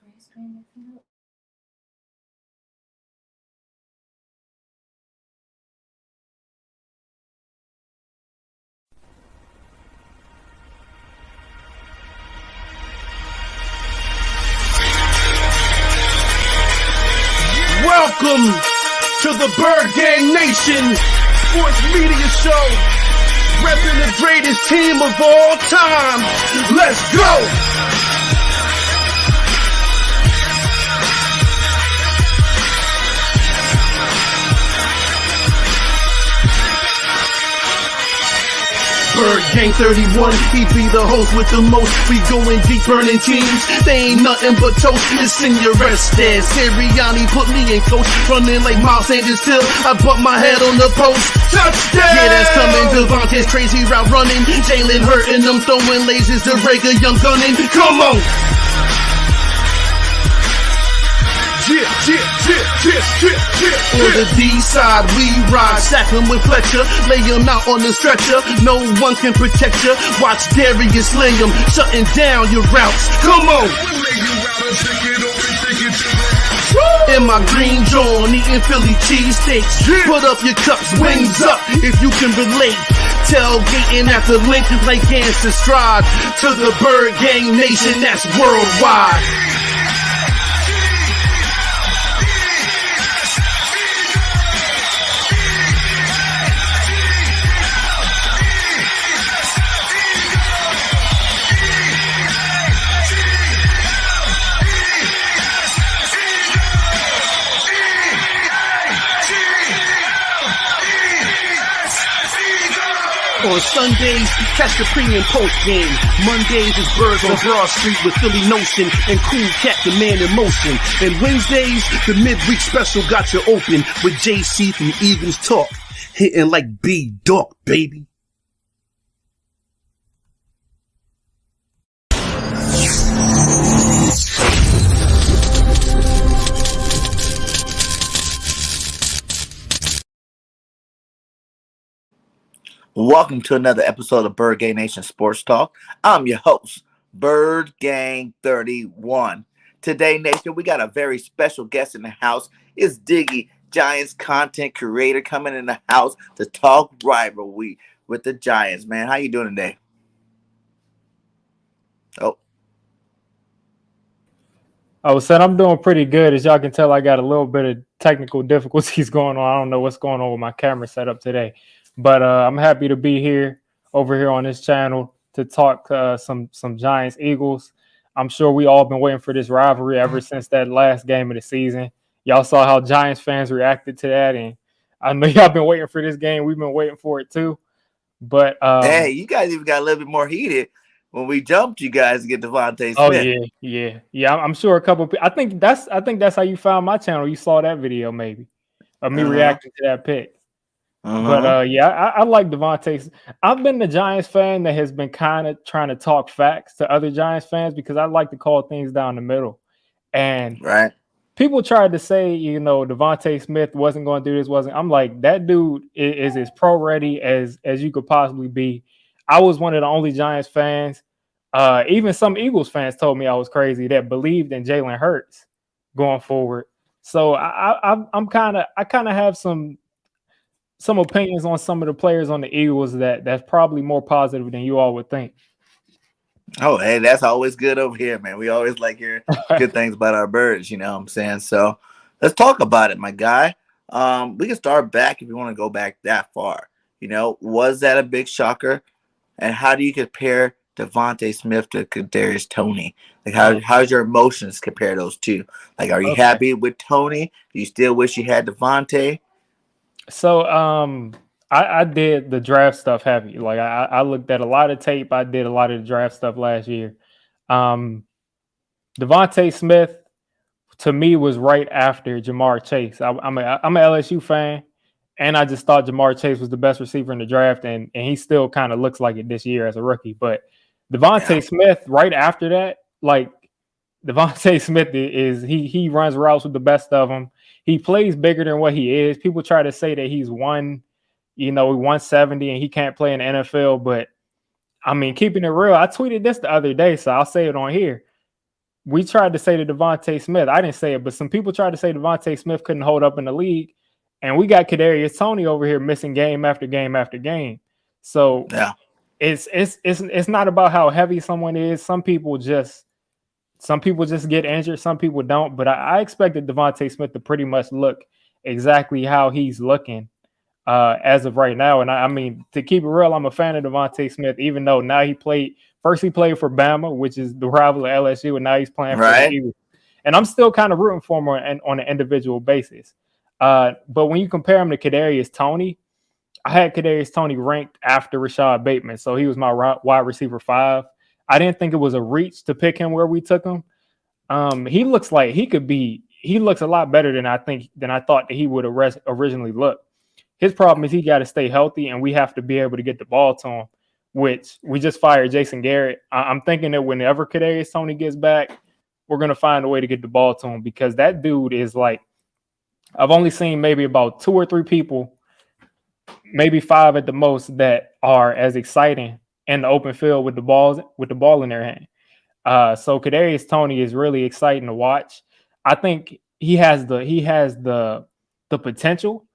Welcome to the Bird Gang Nation Sports Media Show, repping the greatest team of all time. Let's go! Bird Gang 31, he be the host with the most. We going deep, burning teams. They ain't nothing but toast. It's Senior Arrested. Sirianni put me in coach, running like Miles Sanders till I bumped my head on the post. Touchdown! Yeah, that's coming. Devontae's crazy route running. Jalen hurting them, throwing lasers to Rager, young gunning. Come on! On the D side, we ride, sack him with Fletcher, lay him out on the stretcher. No one can protect you. Watch Darius lay him, shutting down your routes. Come on! In my green John, eating Philly cheesesteaks. Put up your cups, wings up, if you can relate. Tailgating at the link like Gangsta Stride. To the Bird Gang Nation, that's worldwide. On Sundays, catch the pre and post game. Mondays is Birds on Broad Street with Philly Notion and Cool Cat the Man in Motion. And Wednesdays, the midweek special got you open with JC from Eagles Talk. Hitting like B-Dog, baby. Welcome to another episode of Bird Gang Nation Sports Talk. I'm your host, Bird Gang 31. Today, Nation, we got a very special guest in the house. It's Digge, Giants content creator, coming in the house to talk rivalry with the Giants. Man, how you doing today? Son, I'm doing pretty good. As y'all can tell, I got a little bit of technical difficulties going on. I don't know what's going on with my camera setup today. But I'm happy to be here over here on this channel to talk some Giants Eagles. I'm sure we all been waiting for this rivalry ever since that last game of the season. Y'all saw how Giants fans reacted to that, and I know y'all been waiting for this game. We've been waiting for it too. But hey, you guys even got a little bit more heated when we jumped you guys to get Devontae Smith. Oh yeah. I'm sure a couple. I think that's how you found my channel. You saw that video maybe of me reacting to that pick. But I like Devontae. I've been the Giants fan that has been kind of trying to talk facts to other Giants fans because I like to call things down the middle. And people tried to say, Devontae Smith wasn't going to do this, I'm like, that dude is as pro ready as you could possibly be. I was one of the only Giants fans. Even some Eagles fans told me I was crazy that believed in Jalen Hurts going forward. So I kind of have some opinions on some of the players on the Eagles that's probably more positive than you all would think. Oh, hey, that's always good over here, man. We always like hearing good things about our birds, you know what I'm saying? So let's talk about it, my guy. We can start back if you want to go back that far. Was that a big shocker? And how do you compare Devontae Smith to Kadarius Toney? Like, how's your emotions compare those two? Like, are you happy with Toney? Do you still wish you had Devontae? So I did the draft stuff heavy. Like I looked at a lot of tape. I did a lot of the draft stuff last year. Devontae Smith to me was right after Jamar Chase. I'm an LSU fan, and I just thought Jamar Chase was the best receiver in the draft, and he still kind of looks like it this year as a rookie. But Devontae Smith right after that, like Devontae Smith is he runs routes with the best of them. He plays bigger than what he is. People try to say that he's 170 and he can't play in the NFL. But I mean, keeping it real, I tweeted this the other day, so I'll say it on here. we tried to say to Devontae Smith, I didn't say it, but some people tried to say Devontae Smith couldn't hold up in the league, and we got Kadarius Toney over here missing game after game after game. So Yeah. It's not about how heavy someone is. Some people just get injured, some people don't. But I expected Devontae Smith to pretty much look exactly how he's looking as of right now. And I mean, to keep it real, I'm a fan of Devontae Smith, even though now he played for Bama, which is the rival of LSU, and now he's playing for the Eagles. And I'm still kind of rooting for him on an individual basis. But when you compare him to Kadarius Toney, I had Kadarius Toney ranked after Rashad Bateman, so he was my wide receiver 5. I didn't think it was a reach to pick him where we took him. He looks like he looks a lot better than I thought that he would originally look. His problem is he got to stay healthy, and we have to be able to get the ball to him, which we just fired Jason Garrett. I'm thinking that whenever Kadarius Toney gets back, we're going to find a way to get the ball to him, because that dude is like, I've only seen maybe about 2 or 3 people, maybe 5 at the most, that are as exciting in the open field with the ball in their hand. So Kadarius Toney is really exciting to watch. I think he has the potential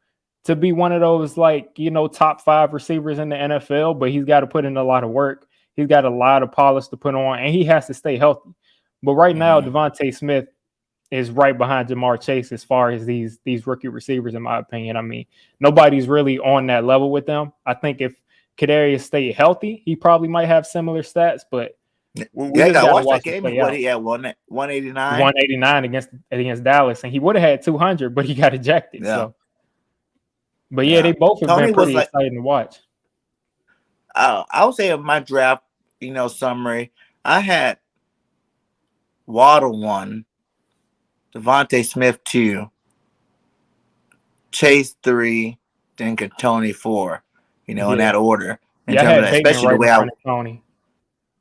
to be one of those, like, top 5 receivers in the NFL, but he's got to put in a lot of work. He's got a lot of polish to put on, and he has to stay healthy. But right now, Devontae Smith is right behind Jamar Chase as far as these rookie receivers, in my opinion. I mean, nobody's really on that level with them. I think if Kadarius stayed healthy, he probably might have similar stats, but we just got to watch that game. What he had, 189? 189 against Dallas, and he would have had 200, but he got ejected. Yeah. So, but yeah, they both have been pretty exciting to watch. I would say of my draft, summary, I had Waddle 1, Devontae Smith 2, Chase 3, then Toney 4. In that order. I had especially the way I Toney.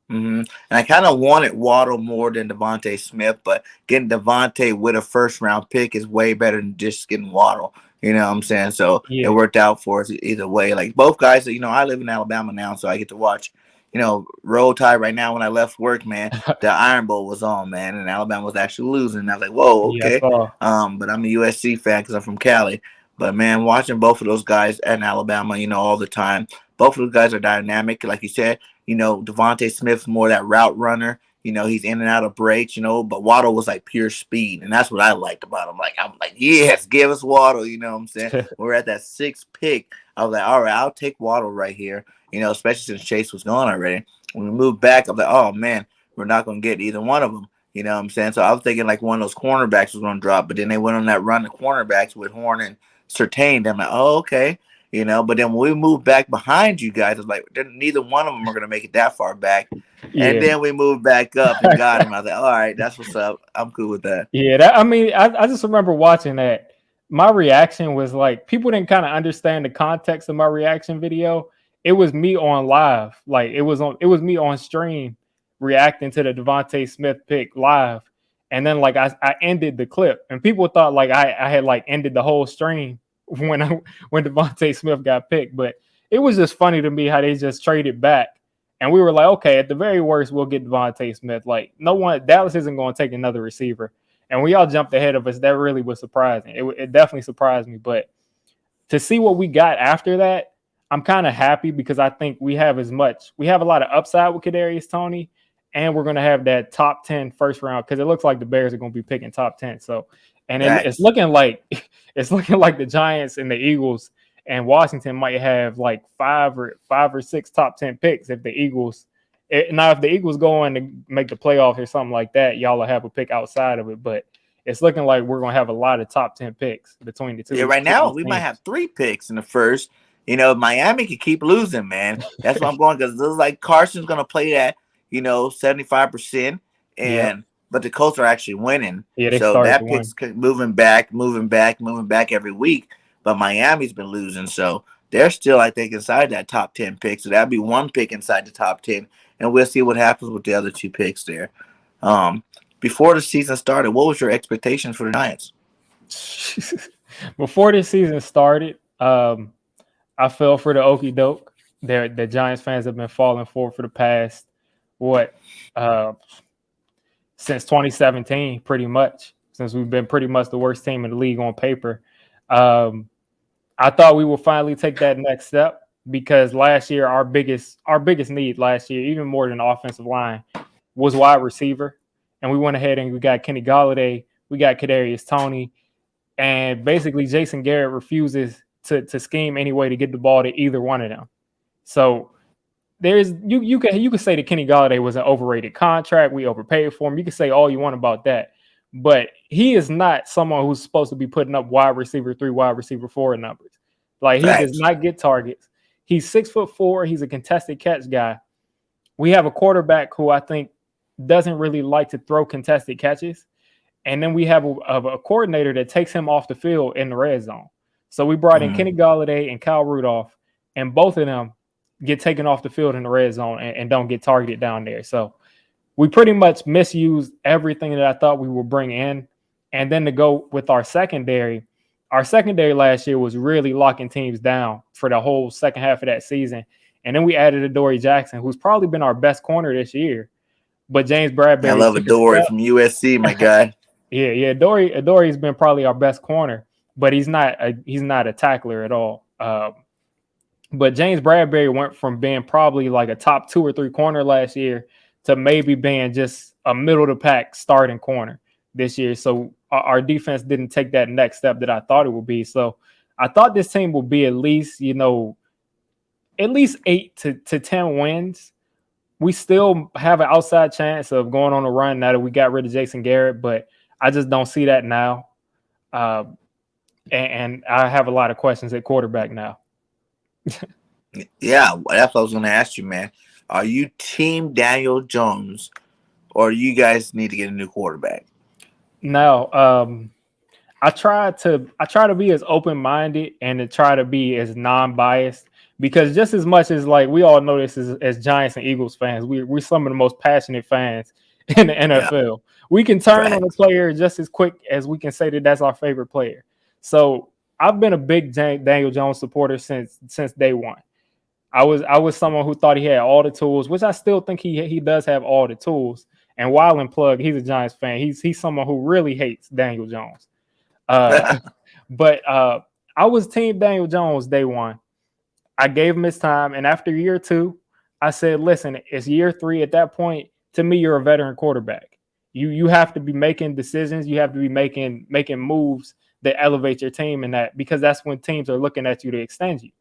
And I kind of wanted Waddle more than Devontae Smith, but getting Devontae with a first-round pick is way better than just getting Waddle. You know what I'm saying? So it worked out for us either way. Like both guys, I live in Alabama now, so I get to watch. Roll Tide right now. When I left work, man, the Iron Bowl was on, man, and Alabama was actually losing. And I was like, whoa, okay. But I'm a USC fan because I'm from Cali. But man, watching both of those guys at Alabama, all the time. Both of those guys are dynamic, like you said. Devontae Smith's more that route runner. He's in and out of breaks, but Waddle was like pure speed. And that's what I liked about him. I'm like, yes, give us Waddle. You know what I'm saying? We're at that 6th pick. I was like, all right, I'll take Waddle right here, especially since Chase was gone already. When we moved back, I'm like, oh, man, we're not going to get either one of them. You know what I'm saying? So I was thinking like one of those cornerbacks was going to drop. But then they went on that run of cornerbacks with Horn and Surtain. I'm like, oh, okay. But then when we moved back behind you guys, it's like neither one of them are going to make it that far back. Yeah. And then we moved back up and got him. I was like, all right, that's what's up. I'm cool with that. Yeah, I just remember watching that. My reaction was like, people didn't kind of understand the context of my reaction video. It was me on live. Like it was me on stream reacting to the Devontae Smith pick live. And then like I ended the clip, and people thought like I had like ended the whole stream when Devontae Smith got picked. But it was just funny to me how they just traded back. And we were like, okay, at the very worst, we'll get Devontae Smith. Like, Dallas isn't going to take another receiver. And we all jumped ahead of us. That really was surprising. It definitely surprised me. But to see what we got after that, I'm kind of happy, because I think we have a lot of upside with Kadarius Toney, and we're going to have that top 10 first round, because it looks like the Bears are going to be picking top 10. So, and it's looking like the Giants and the Eagles and Washington might have like 5 or 6 top 10 picks if the Eagles. Now, if the Eagles go on to make the playoffs or something like that, y'all will have a pick outside of it. But it's looking like we're going to have a lot of top 10 picks between the two. Yeah, right now we might have 3 picks in the first. Miami could keep losing, man. That's what I'm going, because it looks like Carson's going to play that, 75%. But the Colts are actually winning. Yeah, so that pick's moving back every week. But Miami's been losing, so they're still, I think, inside that top 10 pick. So that'd be 1 pick inside the top 10, and we'll see what happens with the other 2 picks there. Before the season started, what was your expectations for the Giants? Before the season started, I fell for the okie doke that the Giants fans have been falling for the past 6 since 2017, pretty much, since we've been pretty much the worst team in the league on paper. I thought we would finally take that next step because last year our biggest need last year, even more than the offensive line, was wide receiver. And we went ahead and we got Kenny Golladay, we got Kadarius Toney, and basically Jason Garrett refuses to scheme any way to get the ball to either one of them. So there's you can say that Kenny Golladay was an overrated contract. We overpaid for him. You can say all you want about that, but he is not someone who's supposed to be putting up wide receiver 3, wide receiver 4 numbers. Like he does not get targets. He's 6'4". He's a contested catch guy. We have a quarterback who I think doesn't really like to throw contested catches, and then we have a coordinator that takes him off the field in the red zone. So we brought in Kenny Golladay and Kyle Rudolph, and both of them get taken off the field in the red zone and don't get targeted down there. So we pretty much misused everything that I thought we would bring in. And then to go with our secondary last year was really locking teams down for the whole second half of that season. And then we added Adoree Jackson, who's probably been our best corner this year. But James Bradbury. I love Adoree from USC, my guy. Yeah. Adoree's been probably our best corner, but he's not a tackler at all. But James Bradbury went from being probably like a top 2 or 3 corner last year to maybe being just a middle of the pack starting corner this year. So our defense didn't take that next step that I thought it would be. So I thought this team would be at least 8 to 10 wins. We still have an outside chance of going on a run now that we got rid of Jason Garrett, but I just don't see that now. And I have a lot of questions at quarterback now. Yeah, that's what I was going to ask you, man. Are you team Daniel Jones, or you guys need to get a new quarterback? No, I try to be as open-minded and to try to be as non-biased, because just as much as like we all know this as Giants and Eagles fans, we're some of the most passionate fans in the NFL. Yeah. We can turn on a player just as quick as we can say that that's our favorite player. So I've been a big Daniel Jones supporter since day one. I was someone who thought he had all the tools, which I still think he does have all the tools. And while in plug, he's a Giants fan. He's someone who really hates Daniel Jones. But I was team Daniel Jones day one. I gave him his time, and after year 2, I said, "Listen, it's year 3. At that point, to me, you're a veteran quarterback. You have to be making decisions. You have to be making moves that elevate your team, and that because that's when teams are looking at you to extend you."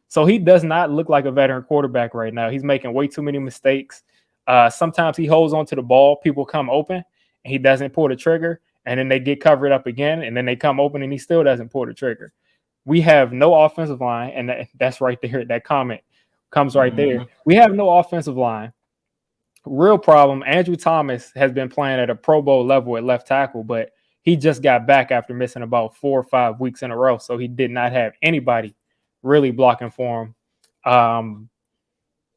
So he does not look like a veteran quarterback right now. He's making way too many mistakes. Sometimes he holds onto the ball, people come open, and he doesn't pull the trigger, and then they get covered up again, and then they come open, and he still doesn't pull the trigger. We have no offensive line, and that's right there. That comment comes right there. We have no offensive line. Real problem. Andrew Thomas has been playing at a Pro Bowl level at left tackle, but he just got back after missing about 4 or 5 weeks in a row, so he did not have anybody really blocking for him.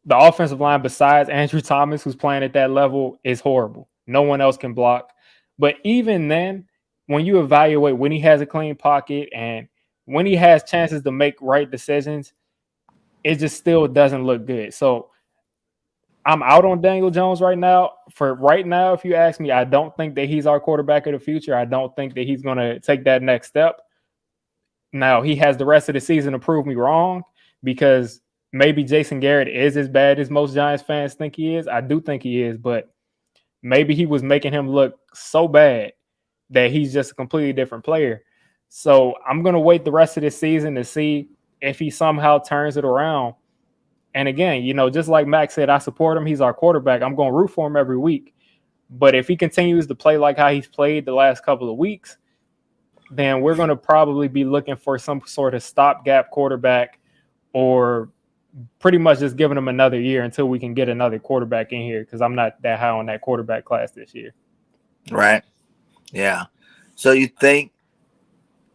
The offensive line, besides Andrew Thomas, who's playing at that level, is horrible. No one else can block. But even then, when you evaluate when he has a clean pocket and when he has chances to make right decisions, it just still doesn't look good. So I'm out on Daniel Jones right now. For right now, if you ask me, I don't think that he's our quarterback of the future. I don't think that he's going to take that next step. Now, he has the rest of the season to prove me wrong, because maybe Jason Garrett is as bad as most Giants fans think he is. I do think he is, but maybe he was making him look so bad that he's just a completely different player. So I'm going to wait the rest of this season to see if he somehow turns it around. And again, just like Max said, I support him. He's our quarterback. I'm going to root for him every week. But if he continues to play like how he's played the last couple of weeks, then we're going to probably be looking for some sort of stopgap quarterback, or pretty much just giving him another year until we can get another quarterback in here, because I'm not that high on that quarterback class this year. Right. Yeah. So you think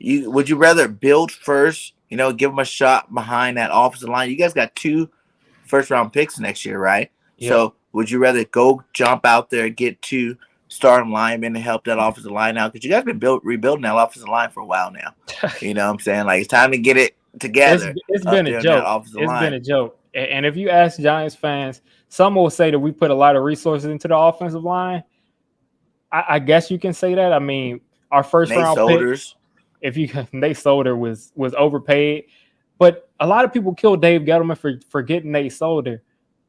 would you rather build first, give them a shot behind that offensive line? You guys got 2 first-round picks next year, right? Yeah. So would you rather go jump out there, get 2 starting linemen to help that offensive line out? Because you guys have been rebuilding that offensive line for a while now. You know what I'm saying? Like, it's time to get it together. It's been a joke. Been a joke. And if you ask Giants fans, some will say that we put a lot of resources into the offensive line. I guess you can say that. I mean, our first Nate round pick, Soldiers. if you Nate Solder was overpaid, but a lot of people killed Dave Gettleman for getting Nate Solder.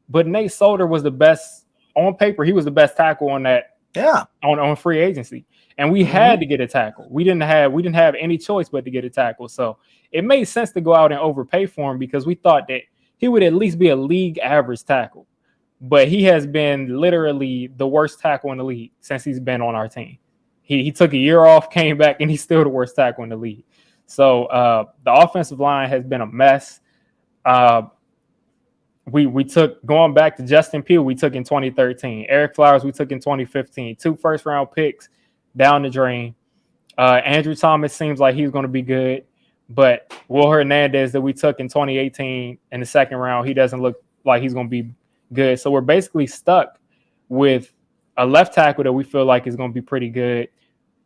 But Nate Solder was the best on paper. He was the best tackle on that Yeah. on free agency, and we Mm-hmm. had to get a tackle. We didn't have any choice but to get a tackle. So it made sense to go out and overpay for him because we thought that he would at least be a league average tackle. But he has been literally the worst tackle in the league since he's been on our team. He took a year off, came back, and he's still the worst tackle in the league. So the offensive line has been a mess. We took, going back to Justin Pugh, we took in 2013. Eric Flowers, we took in 2015. 2 first-round picks down the drain. Andrew Thomas seems like he's going to be good, but Will Hernandez that we took in 2018 in the second round, he doesn't look like he's going to be good. So we're basically stuck with a left tackle that we feel like is going to be pretty good.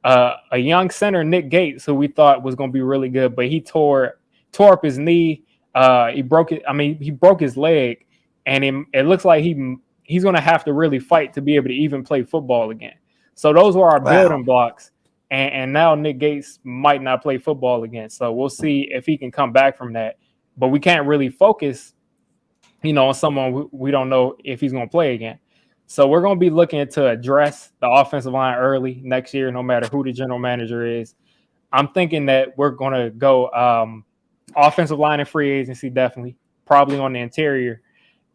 A young center, Nick Gates, who we thought was going to be really good, but he tore up his knee. He broke it. I mean, he broke his leg, and it looks like he's going to have to really fight to be able to even play football again. So those were our building blocks, and now Nick Gates might not play football again. So we'll see if he can come back from that. But we can't really focus, on someone we don't know if he's going to play again. So we're going to be looking to address the offensive line early next year, no matter who the general manager is. I'm thinking that we're going to go offensive line and free agency, definitely, probably on the interior,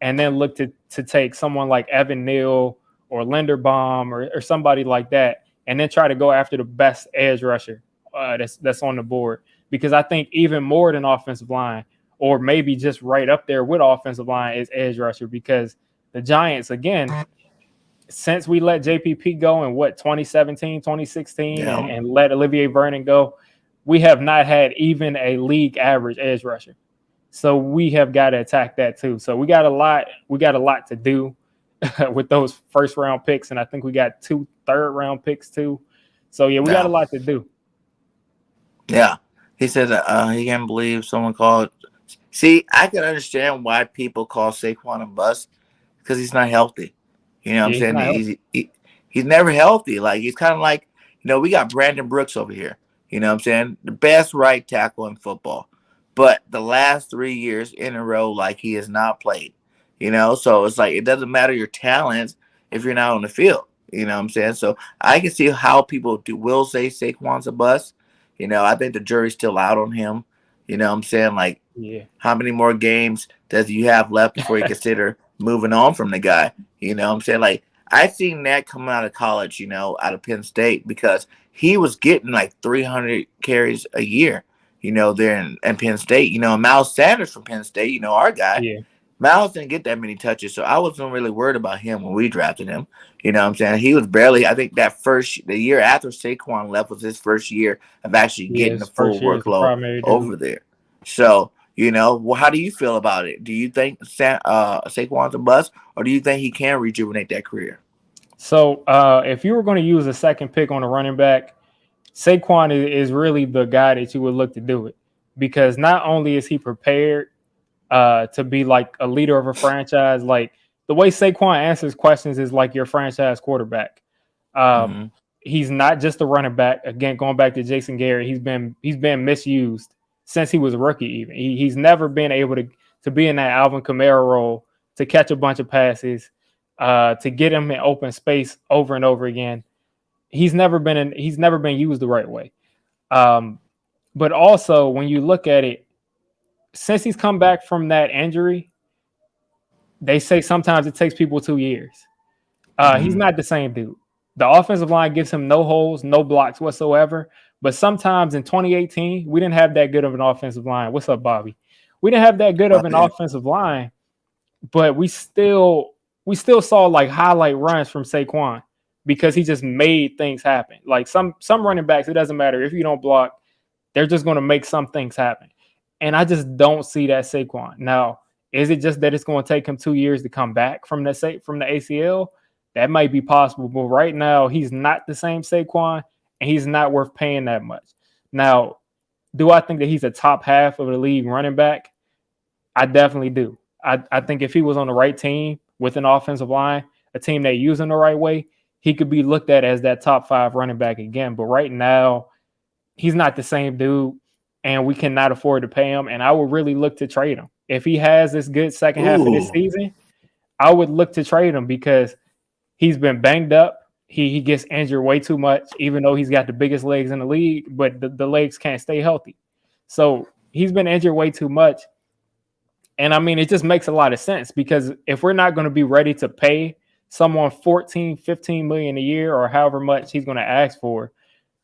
and then look to take someone like Evan Neal or Linderbaum or somebody like that, and then try to go after the best edge rusher that's on the board. Because I think even more than offensive line, or maybe just right up there with offensive line, is edge rusher. Because the Giants, again, since we let JPP go in 2017, 2016, and let Olivier Vernon go, we have not had even a league average edge rusher. So we have got to attack that too. So we got a lot to do with those first round picks, and I think we got 2 third-round picks too. So yeah, we got a lot to do. Yeah, he said he can't believe someone called. See, I can understand why people call Saquon a bust because he's not healthy. You know what I'm saying? He's never healthy. Like, he's kind of like, we got Brandon Brooks over here. You know what I'm saying? The best right tackle in football. But the last 3 years in a row, like, he has not played. So it's like, it doesn't matter your talents if you're not on the field. You know what I'm saying? So I can see how people will say Saquon's a bust. I think the jury's still out on him. You know what I'm saying? Like, how many more games does you have left before you consider moving on from the guy? You know what I'm saying? Like, I seen that coming out of college, out of Penn State, because he was getting like 300 carries a year, there in Penn State. Miles Sanders from Penn State, our guy. Yeah. Miles didn't get that many touches, so I wasn't really worried about him when we drafted him. You know what I'm saying? He was barely, I think the year after Saquon left was his first year of actually getting the full workload over there. So, how do you feel about it? Do you think Saquon's a bust, or do you think he can rejuvenate that career? So if you were going to use a second pick on a running back, Saquon is really the guy that you would look to do it, because not only is he prepared to be like a leader of a franchise, like the way Saquon answers questions is like your franchise quarterback. He's not just a running back. Again, going back to Jason Garrett, he's been misused since he was a rookie. Even he's never been able to be in that Alvin Kamara role, to catch a bunch of passes, to get him in open space over and over again. He's never been used the right way. But also, when you look at it, since he's come back from that injury, they say sometimes it takes people 2 years. He's not the same dude. The offensive line gives him no holes, no blocks whatsoever. But sometimes in 2018, we didn't have that good of an offensive line. What's up, Bobby? We didn't have that good of an offensive line, but we still saw like highlight runs from Saquon because he just made things happen. Like some running backs, it doesn't matter if you don't block, they're just going to make some things happen. And I just don't see that Saquon. Now, is it just that it's going to take him 2 years to come back from the ACL? That might be possible, but right now he's not the same Saquon, and he's not worth paying that much. Now, do I think that he's a top half of the league running back? I definitely do. I think if he was on the right team with an offensive line, a team that used him the right way, he could be looked at as that top 5 running back again. But right now, he's not the same dude, and we cannot afford to pay him. And I would really look to trade him. If he has this good second half of this season, I would look to trade him because he's been banged up. He gets injured way too much, even though he's got the biggest legs in the league, but the legs can't stay healthy. So he's been injured way too much. And I mean, it just makes a lot of sense because if we're not going to be ready to pay someone 14, 15 million a year or however much he's going to ask for,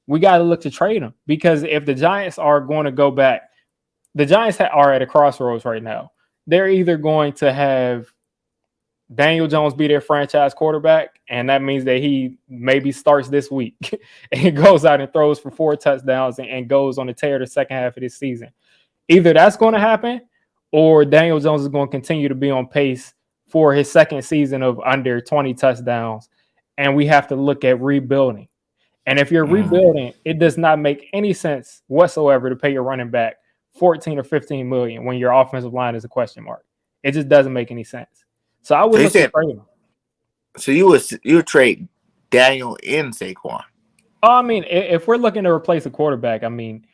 we got to look to trade him. Because if the Giants are going to go back, the Giants are at a crossroads right now. They're either going to have Daniel Jones be their franchise quarterback, and that means that he maybe starts this week and goes out and throws for 4 touchdowns and goes on a tear the second half of this season. Either that's going to happen, or Daniel Jones is going to continue to be on pace for his second season of under 20 touchdowns, and we have to look at rebuilding. And if you're rebuilding, it does not make any sense whatsoever to pay your running back 14 or 15 million when your offensive line is a question mark. It just doesn't make any sense. So I would look at trading him. So you would trade Daniel in Saquon? I mean, if we're looking to replace a quarterback, I mean,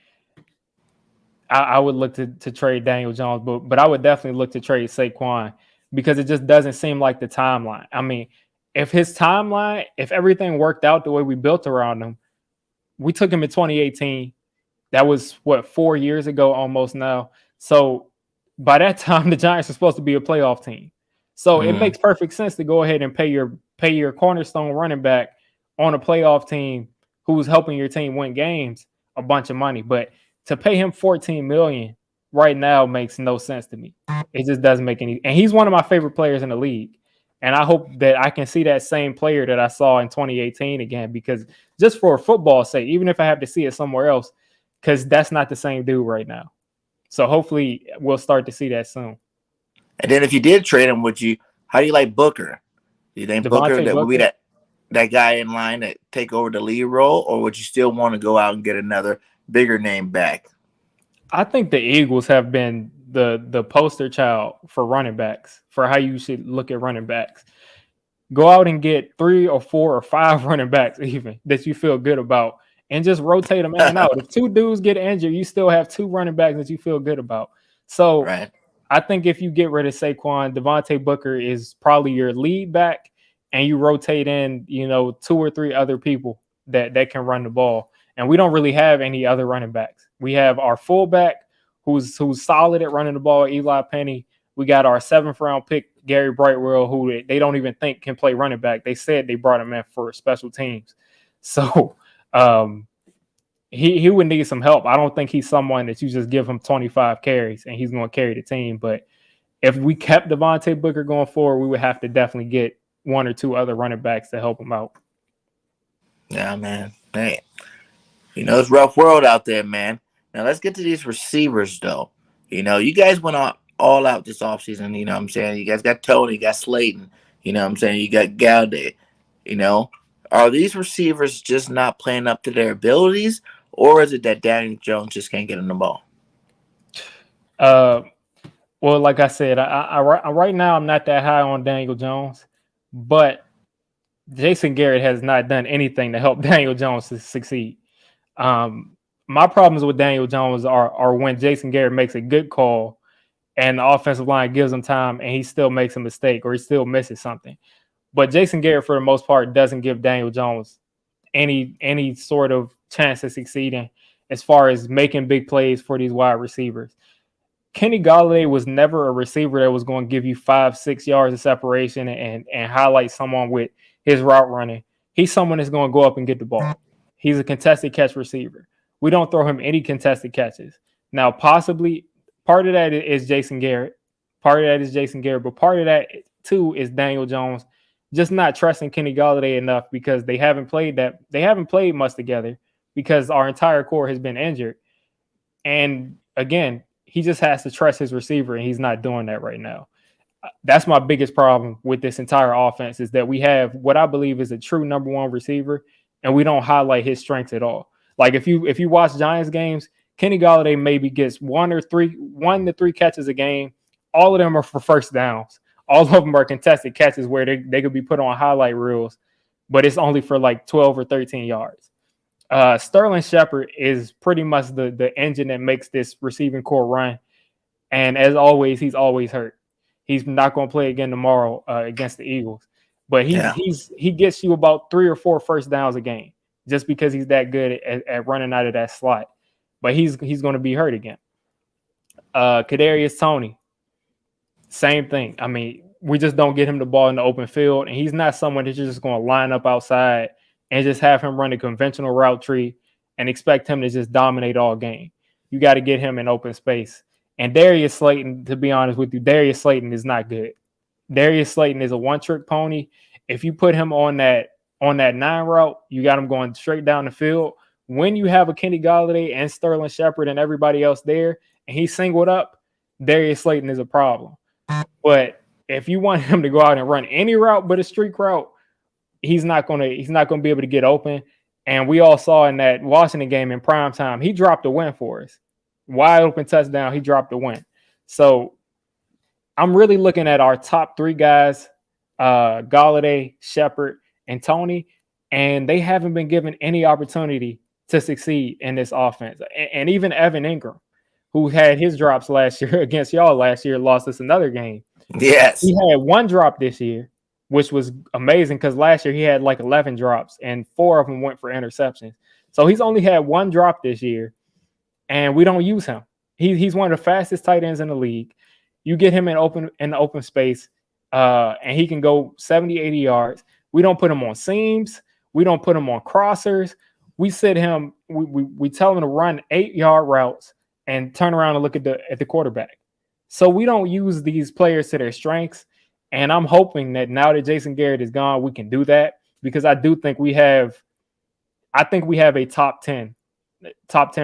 I would look to trade Daniel Jones, but I would definitely look to trade Saquon because it just doesn't seem like the timeline. I mean, if everything worked out the way we built around him, we took him in 2018. That was 4 years ago almost now. So by that time, the Giants are supposed to be a playoff team. So it makes perfect sense to go ahead and pay your cornerstone running back on a playoff team who's helping your team win games a bunch of money. But to pay him $14 million right now makes no sense to me. It just doesn't make any. And he's one of my favorite players in the league. And I hope that I can see that same player that I saw in 2018 again, because just for football's sake, even if I have to see it somewhere else, because that's not the same dude right now. So hopefully we'll start to see that soon. And then if you did trade him, how do you like Booker? Do you think Booker would be that guy in line that take over the lead role, or would you still want to go out and get another bigger name back? I think the Eagles have been the poster child for running backs, for how you should look at running backs. Go out and get 3 or 4 or 5 running backs even that you feel good about and just rotate them in and out. If 2 dudes get injured, you still have 2 running backs that you feel good about. So I think if you get rid of Saquon, Devontae Booker is probably your lead back, and you rotate in, 2 or 3 other people that can run the ball. And we don't really have any other running backs. We have our fullback who's solid at running the ball, Eli Penny. We got our 7th round pick, Gary Brightwell, who they don't even think can play running back. They said they brought him in for special teams. So he would need some help. I don't think he's someone that you just give him 25 carries and he's going to carry the team. But if we kept Devontae Booker going forward, we would have to definitely get 1 or 2 other running backs to help him out. Yeah, man. Hey, it's a rough world out there, man. Now let's get to these receivers, though. You guys went all out this offseason. You know what I'm saying? You guys got Tony, you got Slayton. You know what I'm saying? You got Gaudet. Are these receivers just not playing up to their abilities, or is it that Daniel Jones just can't get in the ball? Well, like I said, I right now I'm not that high on Daniel Jones, but Jason Garrett has not done anything to help Daniel Jones to succeed. My problems with Daniel Jones are when Jason Garrett makes a good call and the offensive line gives him time and he still makes a mistake or he still misses something. But Jason Garrett, for the most part, doesn't give Daniel Jones any sort of chance of succeeding as far as making big plays for these wide receivers. Kenny Golladay was never a receiver that was going to give you 5-6 yards of separation and highlight someone with his route running. He's someone that's going to go up and get the ball. He's a contested catch receiver. We don't throw him any contested catches. Now, possibly part of that is Jason Garrett. But part of that, too, is Daniel Jones just not trusting Kenny Golladay enough because they haven't played much together because our entire core has been injured. And again, he just has to trust his receiver, and he's not doing that right now. That's my biggest problem with this entire offense is that we have what I believe is a true number 1 receiver, and we don't highlight his strengths at all. Like if you watch Giants games, Kenny Golladay maybe gets 1 to 3 catches a game. All of them are for first downs. All of them are contested catches where they could be put on highlight reels. but it's only for like 12 or 13 yards. Sterling Shepard is pretty much the engine that makes this receiving core run. And as always, he's always hurt. He's not going to play again tomorrow against the Eagles. But he gets you about 3 or 4 first downs a game just because he's that good at running out of that slot. But he's going to be hurt again. Kadarius Toney, same thing. I mean, we just don't get him the ball in the open field, and he's not someone that you're just going to line up outside and just have him run a conventional route tree and expect him to just dominate all game. You got to get him in open space. And Darius Slayton, to be honest with you, Darius Slayton is not good. Darius Slayton is a one-trick pony. If you put him on that 9 route, you got him going straight down the field. When you have a Kenny Golladay and Sterling Shepard and everybody else there, and he's singled up, Darius Slayton is a problem. But if you want him to go out and run any route but a streak route, he's not gonna be able to get open. And we all saw in that Washington game in prime time, he dropped a win for us. Wide open touchdown, he dropped a win. So I'm really looking at our top 3 guys, Golladay, Shepard, and Toney, and they haven't been given any opportunity to succeed in this offense. And even Evan Ingram, who had his drops last year against y'all last year, lost us another game. Yes. He had 1 drop this year, which was amazing because last year he had like 11 drops and 4 of them went for interceptions. So he's only had 1 drop this year, and we don't use him. He's one of the fastest tight ends in the league. You get him in the open space, and he can go 70, 80 yards. We don't put him on seams. We don't put him on crossers. We sit him. We tell him to run 8-yard routes and turn around and look at the quarterback. So we don't use these players to their strengths. And I'm hoping that now that Jason Garrett is gone, we can do that, because I do think we have a top 10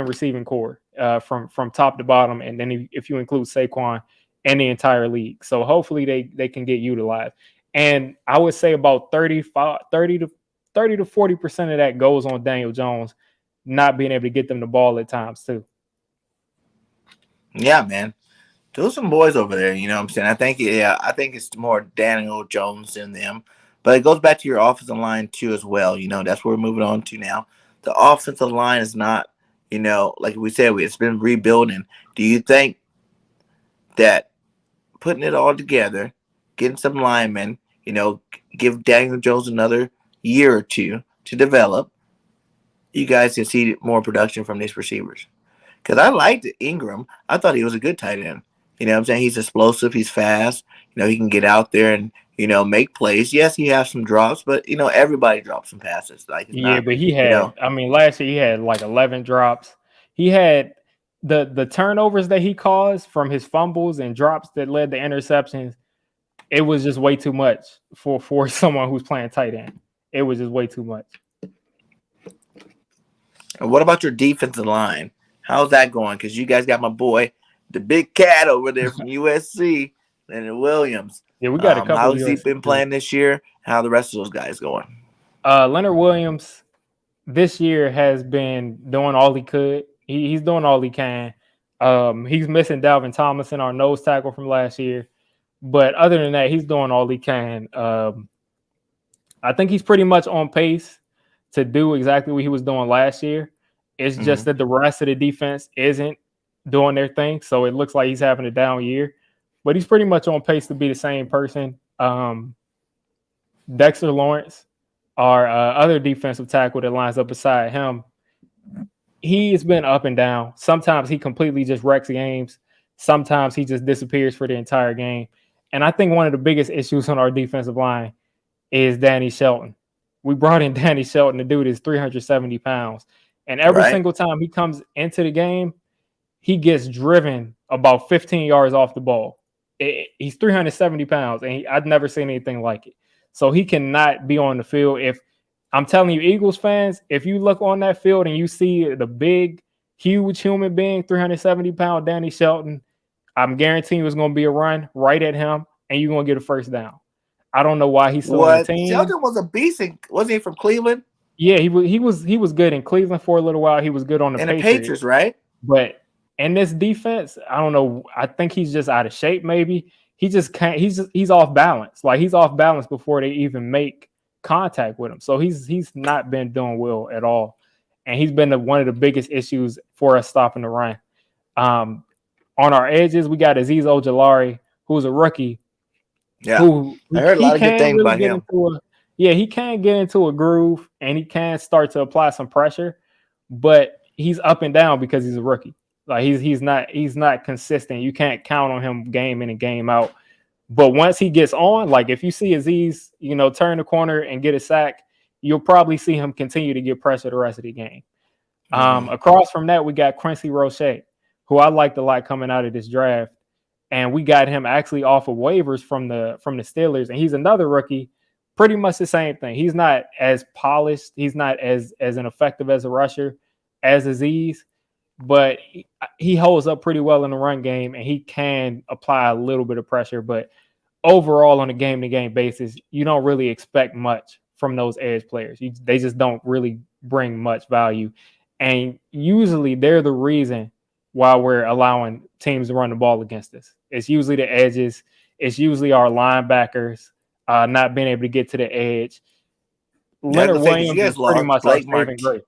receiving core from top to bottom. And then if you include Saquon and the entire league. So hopefully they can get utilized. And I would say about 30 to 40% of that goes on Daniel Jones not being able to get them the ball at times too. Yeah, man. Those some boys over there, you know what I'm saying? I think it's more Daniel Jones than them. But it goes back to your offensive line too as well. You know, that's where we're moving on to now. The offensive line is not, you know, like we said, it's been rebuilding. Do you think that putting it all together, getting some linemen, you know, give Daniel Jones another year or 2 to develop, you guys can see more production from these receivers? Because I liked Ingram. I thought he was a good tight end. You know what I'm saying? He's explosive. He's fast. You know, he can get out there and, you know, make plays. Yes, he has some drops, but, you know, everybody drops some passes. Like, but he had, you know, I mean, last year he had like 11 drops. He had the turnovers that he caused from his fumbles and drops that led to interceptions. It was just way too much for someone who's playing tight end. It was just way too much. And what about your defensive line? How's that going? Because you guys got my boy, the big cat over there from USC, Leonard Williams. Yeah, we got a couple. How's he been playing this year? How are the rest of those guys going? Leonard Williams this year has been doing all he could. He's doing all he can. He's missing Dalvin Tomlinson, our nose tackle from last year. But other than that, he's doing all he can. I think he's pretty much on pace to do exactly what he was doing last year. It's just that the rest of the defense isn't doing their thing. So it looks like he's having a down year. But he's pretty much on pace to be the same person. Dexter Lawrence, our other defensive tackle that lines up beside him, he's been up and down. Sometimes he completely just wrecks games. Sometimes he just disappears for the entire game. And I think one of the biggest issues on our defensive line is Danny Shelton. We brought in Danny Shelton. The dude is 370 pounds. And every single time he comes into the game, he gets driven about 15 yards off the ball. He's 370 pounds, and I've never seen anything like it. So he cannot be on the field. If I'm telling you, Eagles fans, if you look on that field and you see the big, huge human being, 370-pound Danny Shelton, I'm guaranteeing it's going to be a run right at him, and you're going to get a first down. I don't know why he's still on the team. Shelton was a beast. Wasn't he from Cleveland? Yeah, he was good in Cleveland for a little while. He was good on the Patriots, right? But in this defense, I don't know. I think he's just out of shape. Maybe he just can't. He's off balance. Like, he's off balance before they even make contact with him. So he's not been doing well at all, and he's been one of the biggest issues for us stopping the run. On our edges, we got Azeez Ojulari, who's a rookie, Yeah, who I heard a he lot of good can things really about get him. into he can get into a groove, and he can start to apply some pressure, but he's up and down because he's a rookie. Like he's not consistent. You can't count on him game in and game out. But once he gets on, like if you see Azeez, turn the corner and get a sack, you'll probably see him continue to get pressure the rest of the game. Across from that, we got Quincy Roche, who I liked a lot coming out of this draft, and we got him actually off of waivers from the Steelers, and he's another rookie. Pretty much the same thing. He's not as polished. He's not as an effective as a rusher as Azeez, but he holds up pretty well in the run game, and he can apply a little bit of pressure. But overall, on a game-to-game basis, you don't really expect much from those edge players. They just don't really bring much value. And usually they're the reason why we're allowing teams to run the ball against us. It's usually the edges. It's usually our linebackers not being able to get to the edge. Leonard Williams is pretty much our saving grace.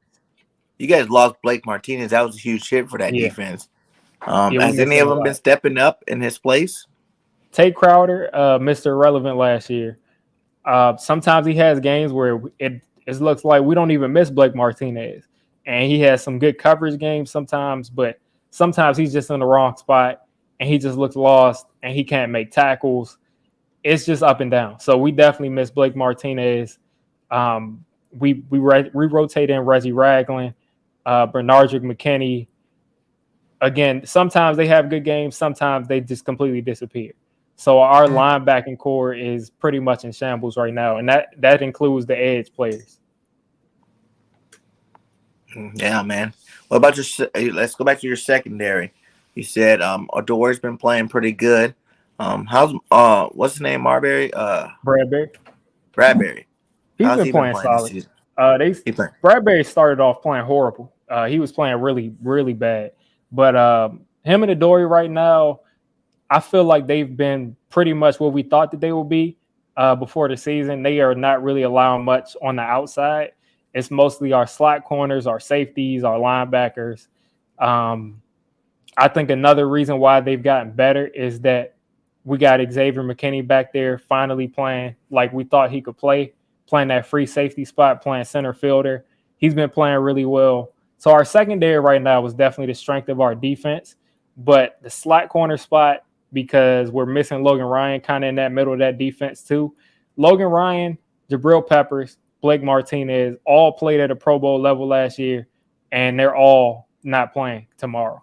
You guys lost Blake Martinez. That was a huge hit for that defense. Has any of them been stepping up in his place? Tate Crowder, Mr. Irrelevant last year. Sometimes he has games where it looks like we don't even miss Blake Martinez. And he has some good coverage games sometimes, but sometimes he's just in the wrong spot and he just looks lost and he can't make tackles. It's just up and down. So we definitely miss Blake Martinez. We rotate in Reggie Ragland, Bernardrick McKinney. Again, sometimes they have good games. Sometimes they just completely disappear. So our linebacking core is pretty much in shambles right now, and that includes the edge players. Yeah, man. What about let's go back to your secondary. You said Ador's been playing pretty good. How's what's his name? Bradbury. Bradbury. He's been playing solid. Bradbury started off playing horrible. He was playing really, really bad. But him and Adoree right now, I feel like they've been pretty much what we thought that they would be before the season. They are not really allowing much on the outside. It's mostly our slot corners, our safeties, our linebackers. I think another reason why they've gotten better is that we got Xavier McKinney back there finally playing like we thought he could play, playing that free safety spot, playing center fielder. He's been playing really well. So our secondary right now was definitely the strength of our defense, but the slot corner spot, because we're missing Logan Ryan kind of in that middle of that defense too. Logan Ryan, Jabril Peppers, Blake Martinez all played at a Pro Bowl level last year, and they're all not playing tomorrow.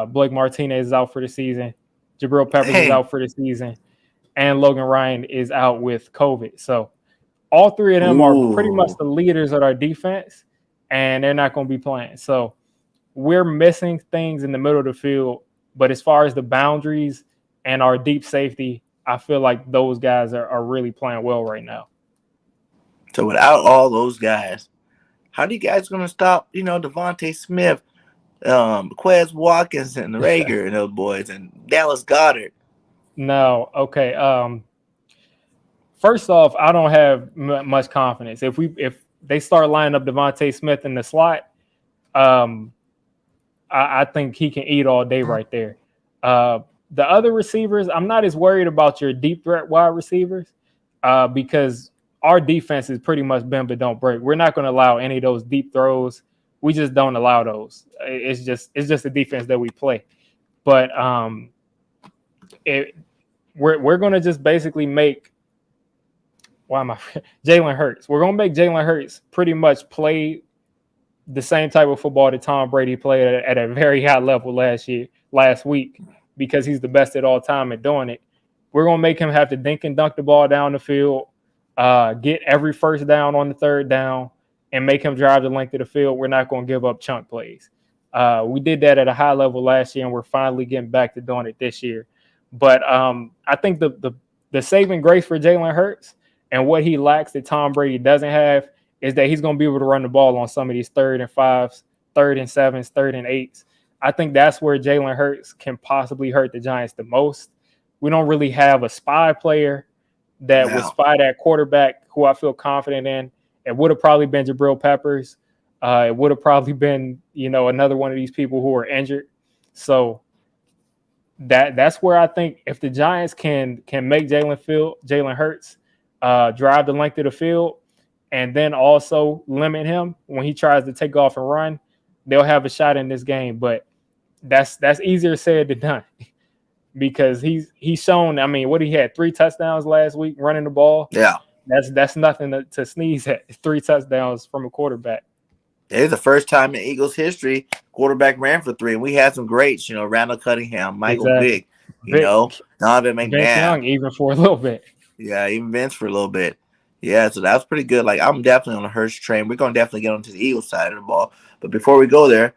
Blake Martinez is out for the season. Jabril Peppers is out for the season, and Logan Ryan is out with COVID. So all three of them are pretty much the leaders of our defense, and they're not going to be playing. So we're missing things in the middle of the field. But as far as the boundaries and our deep safety, I feel like those guys are really playing well right now. So without all those guys, how are you guys going to stop, Devontae Smith, Quez Watkins, and Rager and those boys, and Dallas Goedert? No. Okay. First off, I don't have much confidence. If they start lining up Devontae Smith in the slot, I think he can eat all day right there. The other receivers, I'm not as worried about your deep threat wide receivers because our defense is pretty much bend but don't break. We're not going to allow any of those deep throws. We just don't allow those. It's just the defense that we play. But we're going to just basically make Jalen Hurts. We're going to make Jalen Hurts pretty much play the same type of football that Tom Brady played at a very high level last week, because he's the best at all time at doing it. We're going to make him have to dink and dunk the ball down the field, get every first down on the third down, and make him drive the length of the field. We're not going to give up chunk plays. We did that at a high level last year, and we're finally getting back to doing it this year. But I think the saving grace for Jalen Hurts and what he lacks that Tom Brady doesn't have is that he's going to be able to run the ball on some of these 3rd and 5s, 3rd and 7s, 3rd and 8s. I think that's where Jalen Hurts can possibly hurt the Giants the most. We don't really have a spy player that was spot at quarterback, who I feel confident in. It would have probably been Jabril Peppers. It would have probably been, another one of these people who are injured. So that's where I think if the Giants can make Jalen Hurts drive the length of the field, and then also limit him when he tries to take off and run, they'll have a shot in this game. But that's easier said than done because he's shown. I mean, what he had 3 touchdowns last week running the ball. Yeah, that's nothing to sneeze at. 3 touchdowns from a quarterback. It's the first time in Eagles history quarterback ran for 3, and we had some greats. Randall Cunningham, Michael Vick, Donovan McNabb, Vince Young, even for a little bit. Yeah, even Vince for a little bit. Yeah, so that's pretty good. Like, I'm definitely on the Hurts train. We're gonna definitely get onto the Eagles side of the ball. But before we go there,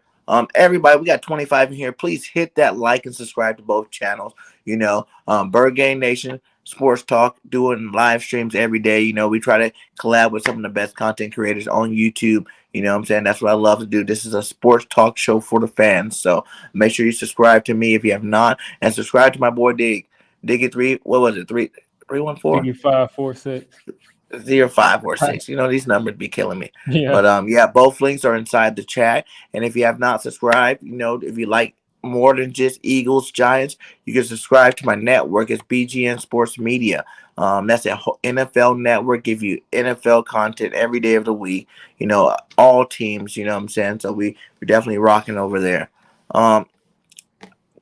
everybody, we got 25 in here. Please hit that like and subscribe to both channels. Bird Gang Nation Sports Talk, doing live streams every day. We try to collab with some of the best content creators on YouTube. You know what I'm saying? That's what I love to do. This is a sports talk show for the fans. So make sure you subscribe to me if you have not, and subscribe to my boy Digge546. What was it? 314? Digge546. 0546. These numbers be killing me. Yeah. But both links are inside the chat. And if you have not subscribed, if you like more than just Eagles, Giants, you can subscribe to my network. It's BGN Sports Media. That's a NFL network. Give you NFL content every day of the week. All teams. You know what I'm saying? So we're definitely rocking over there.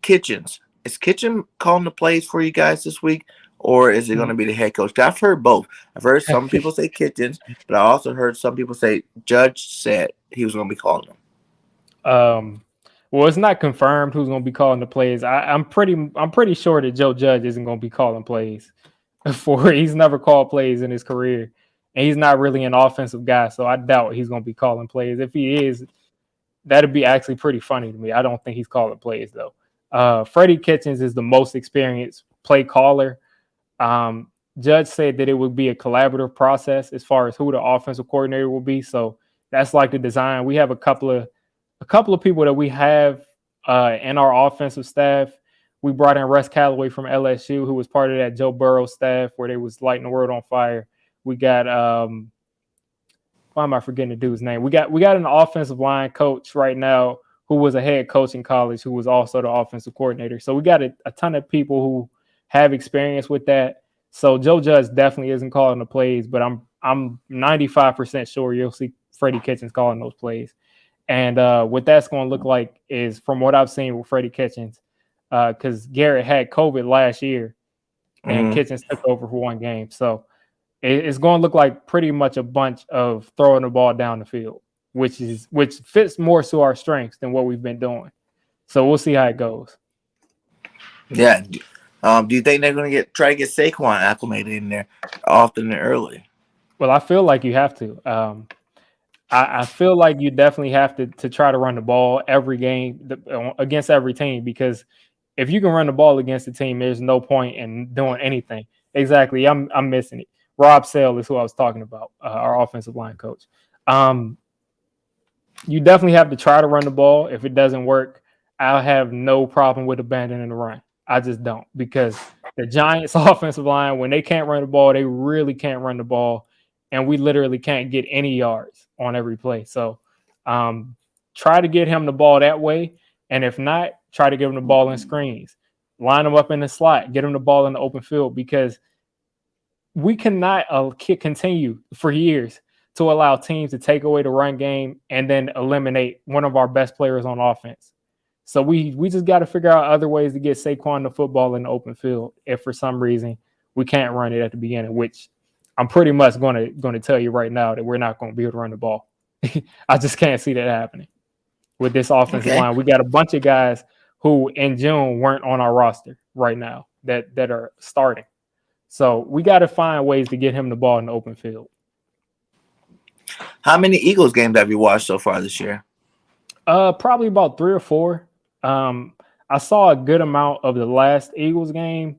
Kitchens. Is Kitchen calling the plays for you guys this week, or is it going to be the head coach? I've heard both. I've heard some people say Kitchens, but I also heard some people say Judge said he was going to be calling them. Well, it's not confirmed who's going to be calling the plays. I'm pretty sure that Joe Judge isn't going to be calling plays. He's never called plays in his career, and he's not really an offensive guy, so I doubt he's going to be calling plays. If he is, that'd be actually pretty funny to me. I don't think he's calling plays though. Freddie Kitchens is the most experienced play caller. Judge said that it would be a collaborative process as far as who the offensive coordinator will be. So that's like the design. We have a couple of people that we have in our offensive staff. We brought in Russ Callaway from LSU, who was part of that Joe Burrow staff where they was lighting the world on fire. We got why am I forgetting the dude's name? We got an offensive line coach right now who was a head coach in college, who was also the offensive coordinator. So we got a ton of people who have experience with that. So Joe Judge definitely isn't calling the plays, but I'm 95% sure you'll see Freddie Kitchens calling those plays. And what that's going to look like is, from what I've seen with Freddie Kitchens, because Garrett had COVID last year, and Kitchens took over for one game. So it's going to look like pretty much a bunch of throwing the ball down the field, which fits more to our strengths than what we've been doing. So we'll see how it goes. Yeah. Do you think they're going to try to get Saquon acclimated in there often and early? Well, I feel like you have to. I feel like you definitely have to try to run the ball every game against every team, because if you can run the ball against the team, there's no point in doing anything. Exactly. I'm missing it. Rob Sale is who I was talking about, our offensive line coach. You definitely have to try to run the ball. If it doesn't work, I'll have no problem with abandoning the run. I just don't, because the Giants' offensive line, when they can't run the ball, they really can't run the ball, and we literally can't get any yards on every play. So try to get him the ball that way, and if not, try to give him the ball in screens. Line him up in the slot, get him the ball in the open field, because we cannot continue for years to allow teams to take away the run game and then eliminate one of our best players on offense. So we just got to figure out other ways to get Saquon the football in the open field if for some reason we can't run it at the beginning, which I'm pretty much going to tell you right now that we're not going to be able to run the ball. I just can't see that happening with this offensive line. We got a bunch of guys who in June weren't on our roster right now that are starting. So we got to find ways to get him the ball in the open field. How many Eagles games have you watched so far this year? Probably about 3 or 4. I saw a good amount of the last Eagles game.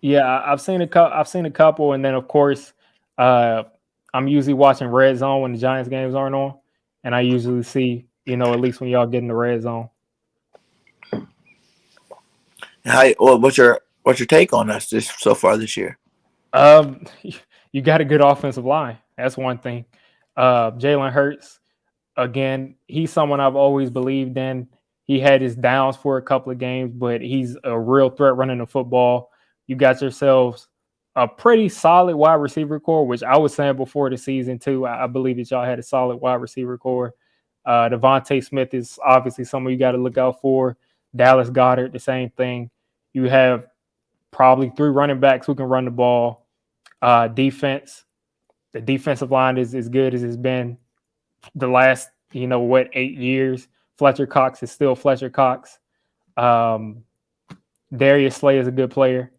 Yeah, I've seen a couple, and then of course, I'm usually watching Red Zone when the Giants games aren't on, and I usually see, at least when y'all get in the Red Zone. What's your What's your take on us so far this year? Um, you got a good offensive line. That's one thing. Jalen Hurts, again, he's someone I've always believed in. He had his downs for a couple of games, but he's a real threat running the football. You got yourselves a pretty solid wide receiver core, which I was saying before the season too. I believe that y'all had a solid wide receiver core. Devontae Smith is obviously someone you got to look out for. Dallas Goedert, the same thing. You have probably 3 running backs who can run the ball. Defense, the defensive line is as good as it's been the last, 8 years. Fletcher Cox is still Fletcher Cox. Darius Slay is a good player.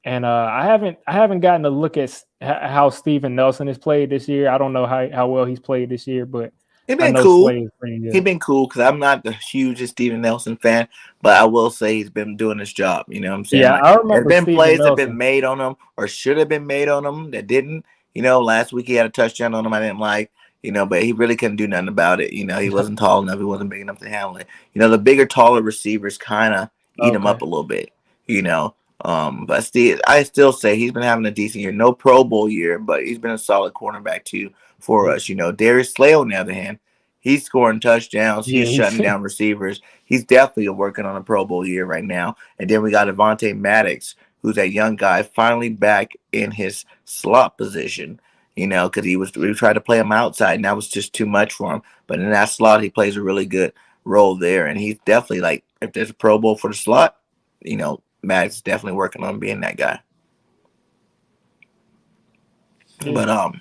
And I haven't gotten a look at how Steven Nelson has played this year. I don't know how well he's played this year, but He's I been know cool. Slay is pretty good. He's been cool because I'm not the hugest Steven Nelson fan, but I will say he's been doing his job. You know what I'm saying? Yeah, I remember there's been Steven plays that have Nelson. been made on him or should have been made on him that didn't. Last week he had a touchdown on him I didn't like, but he really couldn't do nothing about it. He wasn't tall enough. He wasn't big enough to handle it. The bigger, taller receivers kind of eat him up a little bit, but I still say he's been having a decent year. No Pro Bowl year, but he's been a solid cornerback too for us. Darius Slay on the other hand, he's scoring touchdowns. Yeah, He's shutting down receivers. He's definitely working on a Pro Bowl year right now. And then we got Avonte Maddox, who's that young guy finally back in his slot position. Because we tried to play him outside, and that was just too much for him. But in that slot, he plays a really good role there, and he's definitely like, if there's a Pro Bowl for the slot, Maddox is definitely working on being that guy. Yeah. But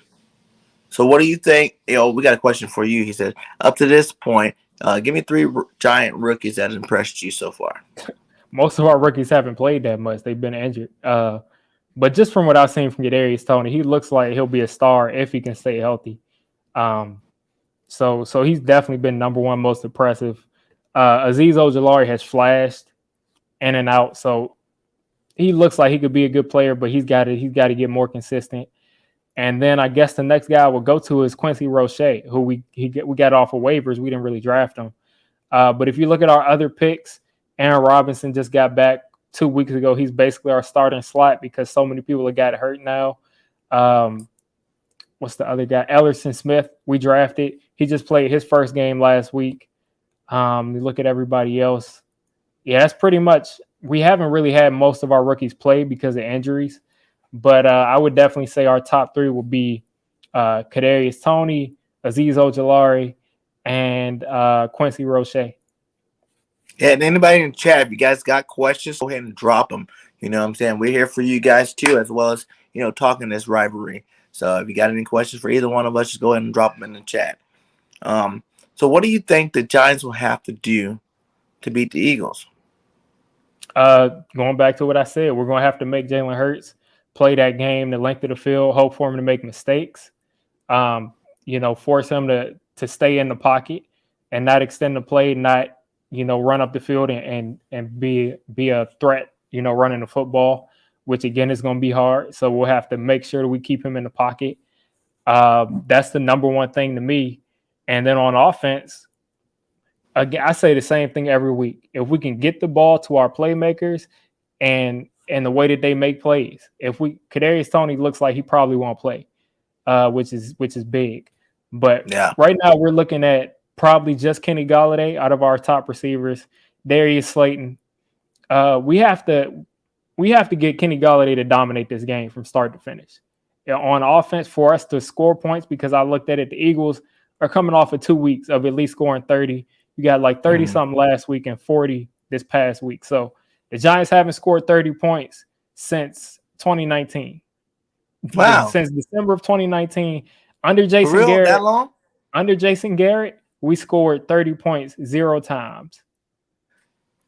so what do you think? We got a question for you. He said, up to this point, give me 3 giant rookies that impressed you so far. Most of our rookies haven't played that much. They've been injured. But just from what I've seen from Kadarius Toney, he looks like he'll be a star if he can stay healthy. So he's definitely been number one most impressive. Azeez Ojulari has flashed in and out, so he looks like he could be a good player, but he's got to get more consistent. And then I guess the next guy we'll go to is Quincy Roche, who we got off of waivers. We didn't really draft him. But if you look at our other picks, Aaron Robinson just got back 2 weeks ago. He's basically our starting slot because so many people have got hurt now. What's the other guy? Ellerson Smith, we drafted. He just played his first game last week. You look at everybody else. Yeah, that's pretty much. We haven't really had most of our rookies play because of injuries. But I would definitely say our top 3 will be Kadarius Toney, Azeez Ojulari, and Quincy Roche. Yeah, and anybody in the chat, if you guys got questions, go ahead and drop them. You know what I'm saying? We're here for you guys too, as well as, talking this rivalry. So if you got any questions for either one of us, just go ahead and drop them in the chat. So what do you think the Giants will have to do to beat the Eagles? Going back to what I said, we're going to have to make Jalen Hurts play that game, the length of the field, hope for him to make mistakes, force him to stay in the pocket and not extend the play, not, run up the field and be a threat, running the football, which again is going to be hard. So we'll have to make sure that we keep him in the pocket. That's the number one thing to me. And then on offense, again, I say the same thing every week. If we can get the ball to our playmakers and the way that they make plays, Kadarius Toney looks like he probably won't play, which is big. But Right now we're looking at probably just Kenny Golladay out of our top receivers. Darius Slayton. We have to get Kenny Golladay to dominate this game from start to finish. On offense, for us to score points, because I looked at it, the Eagles are coming off of 2 weeks of at least scoring 30. You got like 30 something last week and 40 this past week. So the Giants haven't scored 30 points since 2019. Wow. Since December of 2019, under Jason Garrett. That long? Under Jason Garrett, we scored 30 points 0 times.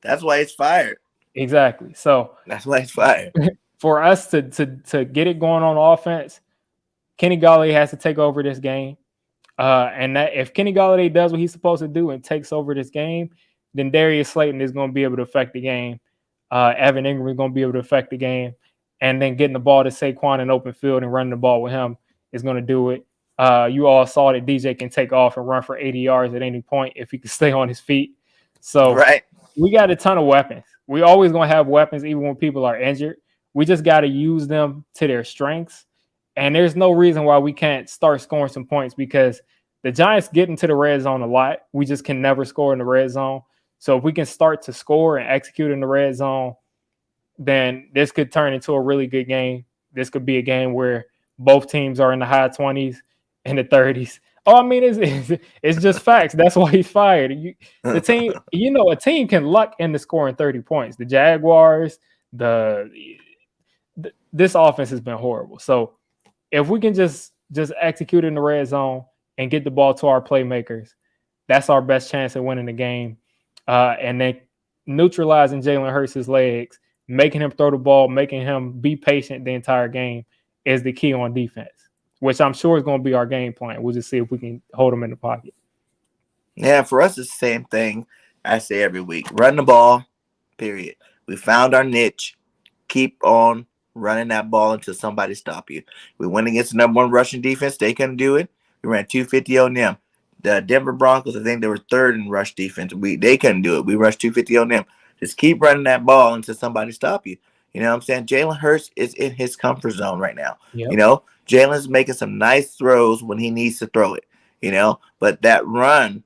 That's why it's fired. Exactly. So that's why it's fired. For us to get it going on offense, Kenny Golladay has to take over this game. And that if Kenny Golladay does what he's supposed to do and takes over this game, then Darius Slayton is going to be able to affect the game. Evan Ingram is going to be able to affect the game. And then getting the ball to Saquon in open field and running the ball with him is going to do it. You all saw that DJ can take off and run for 80 yards at any point if he can stay on his feet. So we got a ton of weapons. We always gonna have weapons, even when people are injured. We just got to use them to their strengths. And there's no reason why we can't start scoring some points because the Giants get into the red zone a lot. We just can never score in the red zone. So if we can start to score and execute in the red zone, then this could turn into a really good game. This could be a game where both teams are in the high 20s and the 30s. Oh, I mean, it's just facts. That's why he's fired. The team, a team can luck into scoring 30 points. The Jaguars, this offense has been horrible. So if we can just execute in the red zone and get the ball to our playmakers, that's our best chance at winning the game. And then neutralizing Jalen Hurts' legs, making him throw the ball, making him be patient the entire game is the key on defense, which I'm sure is going to be our game plan. We'll just see if we can hold him in the pocket. Yeah, for us, it's the same thing I say every week. Run the ball, period. We found our niche. Keep on running that ball until somebody stop you. We went against the number one rushing defense. They couldn't do it. We ran 250 on them. The Denver Broncos, I think they were third in rush defense. They couldn't do it. We rushed 250 on them. Just keep running that ball until somebody stop you. You know what I'm saying? Jalen Hurts is in his comfort zone right now. Yep. You know, Jalen's making some nice throws when he needs to throw it. You know, but that run,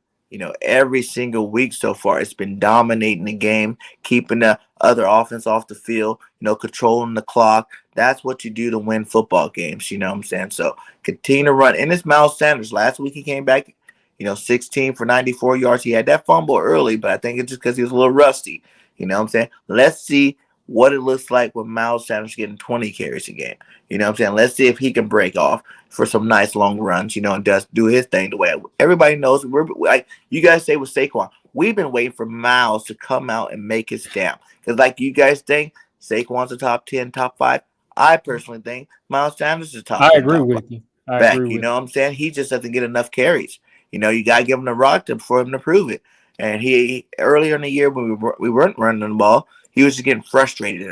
every single week so far, it's been dominating the game, keeping the other offense off the field, controlling the clock. That's what you do to win football games, you know what I'm saying? So continue to run. And it's Miles Sanders. Last week he came back, 16 for 94 yards. He had that fumble early, but I think it's just because he was a little rusty. You know what I'm saying? Let's see what it looks like with Miles Sanders getting 20 carries a game. You know what I'm saying? Let's see if he can break off for some nice long runs, and just do his thing the way everybody knows. We're like you guys say with Saquon, we've been waiting for Miles to come out and make his stamp. Because like you guys think, Saquon's a top 10, top 5. I personally think Miles Sanders is a top 10, I agree top 5 with you. back. You know what I'm saying? He just doesn't get enough carries. You got to give him the rock for him to prove it. And he earlier in the year when we weren't running the ball, he was just getting frustrated.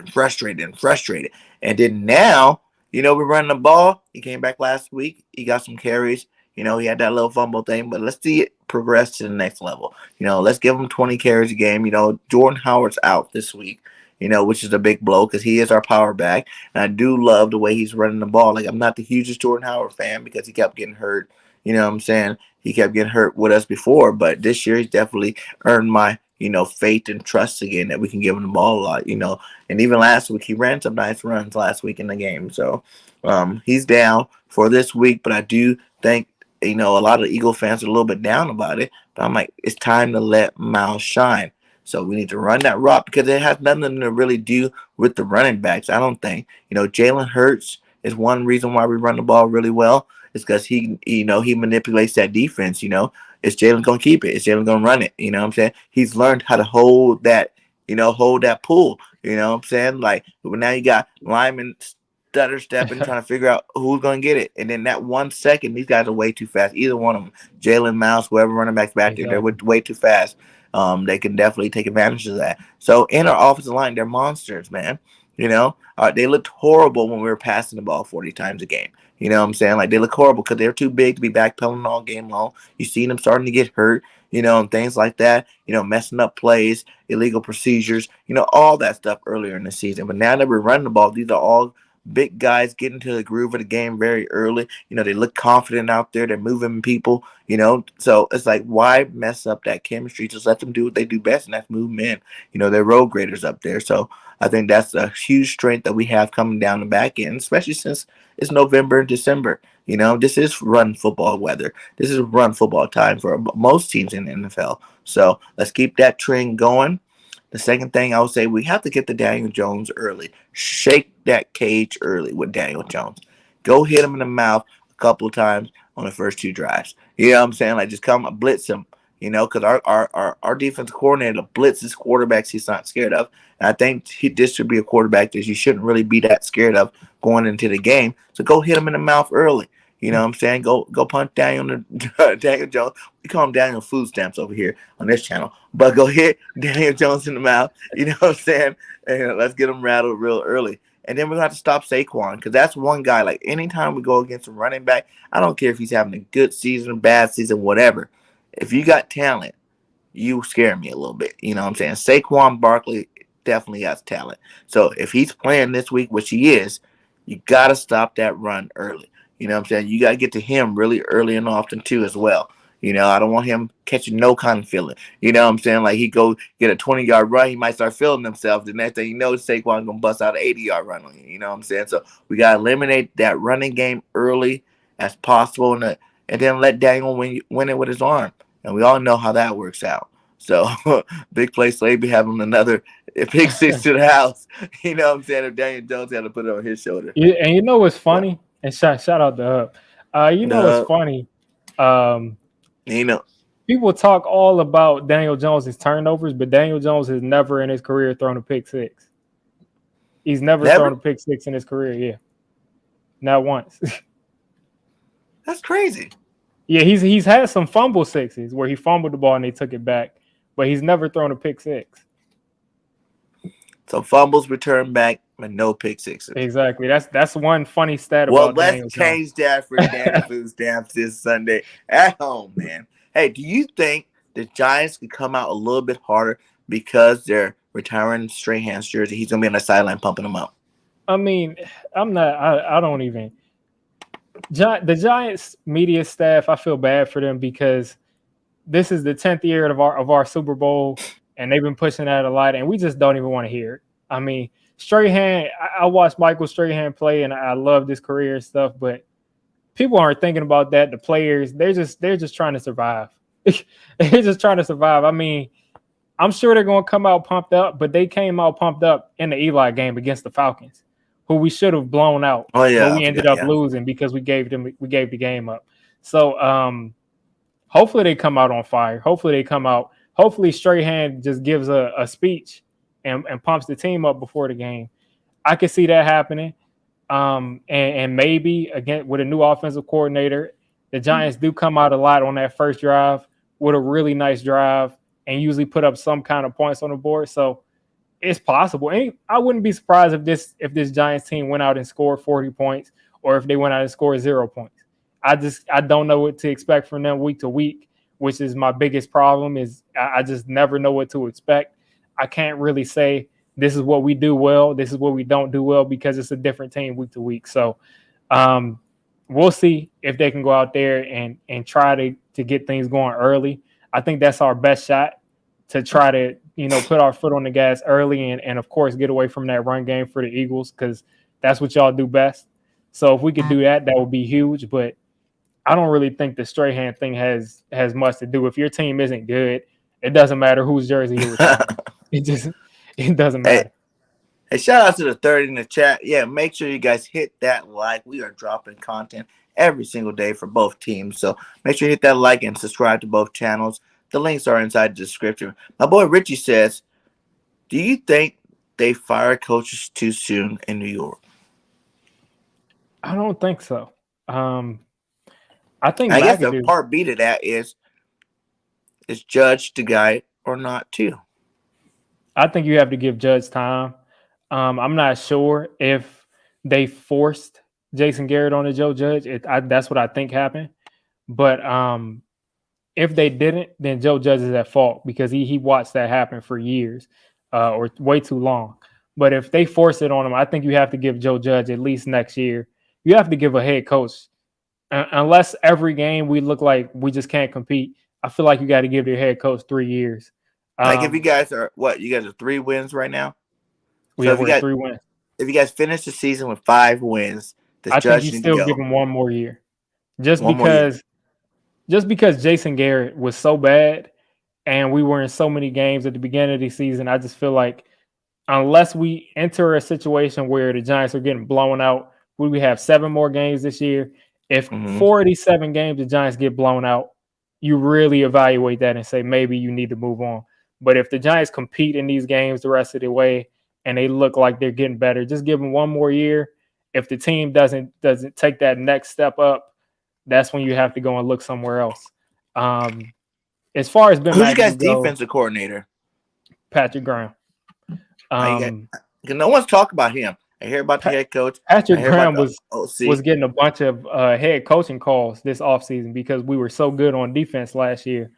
And then now, we're running the ball. He came back last week. He got some carries. He had that little fumble thing. But let's see it progress to the next level. Let's give him 20 carries a game. Jordan Howard's out this week, which is a big blow because he is our power back. And I do love the way he's running the ball. Like, I'm not the hugest Jordan Howard fan because he kept getting hurt. You know what I'm saying? He kept getting hurt with us before. But this year, he's definitely earned my faith and trust again that we can give him the ball a lot, And even last week, he ran some nice runs last week in the game. So he's down for this week, but I do think, a lot of Eagle fans are a little bit down about it. But I'm like, it's time to let Miles shine. So we need to run that rock because it has nothing to really do with the running backs, I don't think. Jalen Hurts is one reason why we run the ball really well. It's because he manipulates that defense, Is Jalen going to keep it? Is Jalen going to run it? You know what I'm saying? He's learned how to hold that pull. You know what I'm saying? Like, now you got linemen stutter stepping, trying to figure out who's going to get it. And then that 1 second, these guys are way too fast. Either one of them, Jalen, Mouse, whoever running back's back there, they're way too fast. They can definitely take advantage of that. So in our offensive line, they're monsters, man. They looked horrible when we were passing the ball 40 times a game. You know what I'm saying? Like, they look horrible because they're too big to be backpedaling all game long. You seen them starting to get hurt, and things like that, messing up plays, illegal procedures, all that stuff earlier in the season. But now that we're running the ball, these are all big guys getting to the groove of the game very early. They look confident out there. They're moving people, So it's like, why mess up that chemistry? Just let them do what they do best, and that's move men. They're road graders up there. So I think that's a huge strength that we have coming down the back end, especially since it's November and December. This is run football weather. This is run football time for most teams in the NFL. So let's keep that trend going. The second thing I would say, we have to get to Daniel Jones early. Shake that cage early with Daniel Jones. Go hit him in the mouth a couple of times on the first 2 drives. You know what I'm saying? Like, just come blitz him, because our defensive coordinator blitzes quarterbacks he's not scared of. And I think this should be a quarterback that you shouldn't really be that scared of going into the game. So go hit him in the mouth early. You know what I'm saying? Go punch Daniel Jones. We call him Daniel Food Stamps over here on this channel. But go hit Daniel Jones in the mouth. You know what I'm saying? And let's get him rattled real early. And then we're going to have to stop Saquon because that's one guy. Like, anytime we go against a running back, I don't care if he's having a good season, bad season, whatever. If you got talent, you scare me a little bit. You know what I'm saying? Saquon Barkley definitely has talent. So if he's playing this week, which he is, you got to stop that run early. You know what I'm saying? You got to get to him really early and often too as well. You know, I don't want him catching no kind of feeling. You know what I'm saying? Like he go get a 20-yard run, he might start feeling himself. The next thing you know, Saquon gonna bust out an 80-yard run on you. You know what I'm saying? So we gotta eliminate that running game early as possible, and then let Daniel win it with his arm. And we all know how that works out. So big play Slavy having another pick six to the house. You know what I'm saying? If Daniel Jones had to put it on his shoulder. Yeah, and you know what's funny? And shout out to Hub. You know what's funny? You know, People talk all about Daniel Jones' turnovers, but Daniel Jones has never in his career thrown a pick six. He's never thrown a pick six in his career. Yeah, not once. That's crazy. Yeah, he's had some fumble sixes where he fumbled the ball and they took it back, but he's never thrown a pick six. So fumbles return back, but no pick sixes. Exactly. That's one funny stat well, about Daniel let's change that for Danny Food Stamps this Sunday at home, man. Hey, do you think the Giants could come out a little bit harder because they're retiring Strahan's jersey? He's gonna be on the sideline pumping them up. I mean, I'm not. I don't even. The Giants media staff, I feel bad for them because this is the 10th year of our Super Bowl, and they've been pushing that a lot, and we just don't even want to hear it. I mean, Strahan, I watched Michael Strahan play, and I love his career and stuff, but people aren't thinking about that. The players, they're just trying to survive. They're just trying to survive. I mean, I'm sure they're going to come out pumped up, but they came out pumped up in the Eli game against the Falcons, who we should have blown out. Oh yeah, but we ended up losing because we gave the game up. So hopefully they come out on fire. Hopefully Strahan just gives a speech and pumps the team up before the game. I could see that happening. And maybe again with a new offensive coordinator, the Giants do come out a lot on that first drive with a really nice drive and usually put up some kind of points on the board. So it's possible. And I wouldn't be surprised if this Giants team went out and scored 40 points or if they went out and scored 0 points. I don't know what to expect from them week to week, which is my biggest problem. Is I just never know what to expect. I can't really say this is what we do well, this is what we don't do well because it's a different team week to week. So we'll see if they can go out there and try to get things going early. I think that's our best shot to try to, put our foot on the gas early and of course, get away from that run game for the Eagles because that's what y'all do best. So if we could do that, that would be huge. But I don't really think the Strahan thing has much to do. If your team isn't good, it doesn't matter whose jersey you're retiring. It doesn't matter. Hey, shout out to the 30 in the chat. Yeah, make sure you guys hit that like. We are dropping content every single day for both teams. So make sure you hit that like and subscribe to both channels. The links are inside the description. My boy Richie says, do you think they fire coaches too soon in New York? I don't think so. I guess the part B to that is Judge the guy or not too? I think you have to give Judge time. I'm not sure if they forced Jason Garrett on to Joe Judge. That's what I think happened. But if they didn't, then Joe Judge is at fault because he watched that happen for years or way too long. But if they force it on him, I think you have to give Joe Judge at least next year. You have to give a head coach. Unless every game we look like we just can't compete, I feel like you got to give your head coach 3 years. Like if you guys are you guys are 3 wins right now? We're 3 wins. If you guys finish the season with 5 wins, I think you still give him one more year. Just because Jason Garrett was so bad and we were in so many games at the beginning of the season, I just feel like unless we enter a situation where the Giants are getting blown out, we have 7 more games this year. If 4 of these 7 games the Giants get blown out, you really evaluate that and say maybe you need to move on. But if the Giants compete in these games the rest of the way and they look like they're getting better, just give them one more year. If the team doesn't take that next step up, that's when you have to go and look somewhere else. As far as Ben, who's you guys' defensive coordinator? Patrick Graham. No one's talking about him. I hear about the head coach. Patrick Graham was getting a bunch of head coaching calls this offseason because we were so good on defense last year.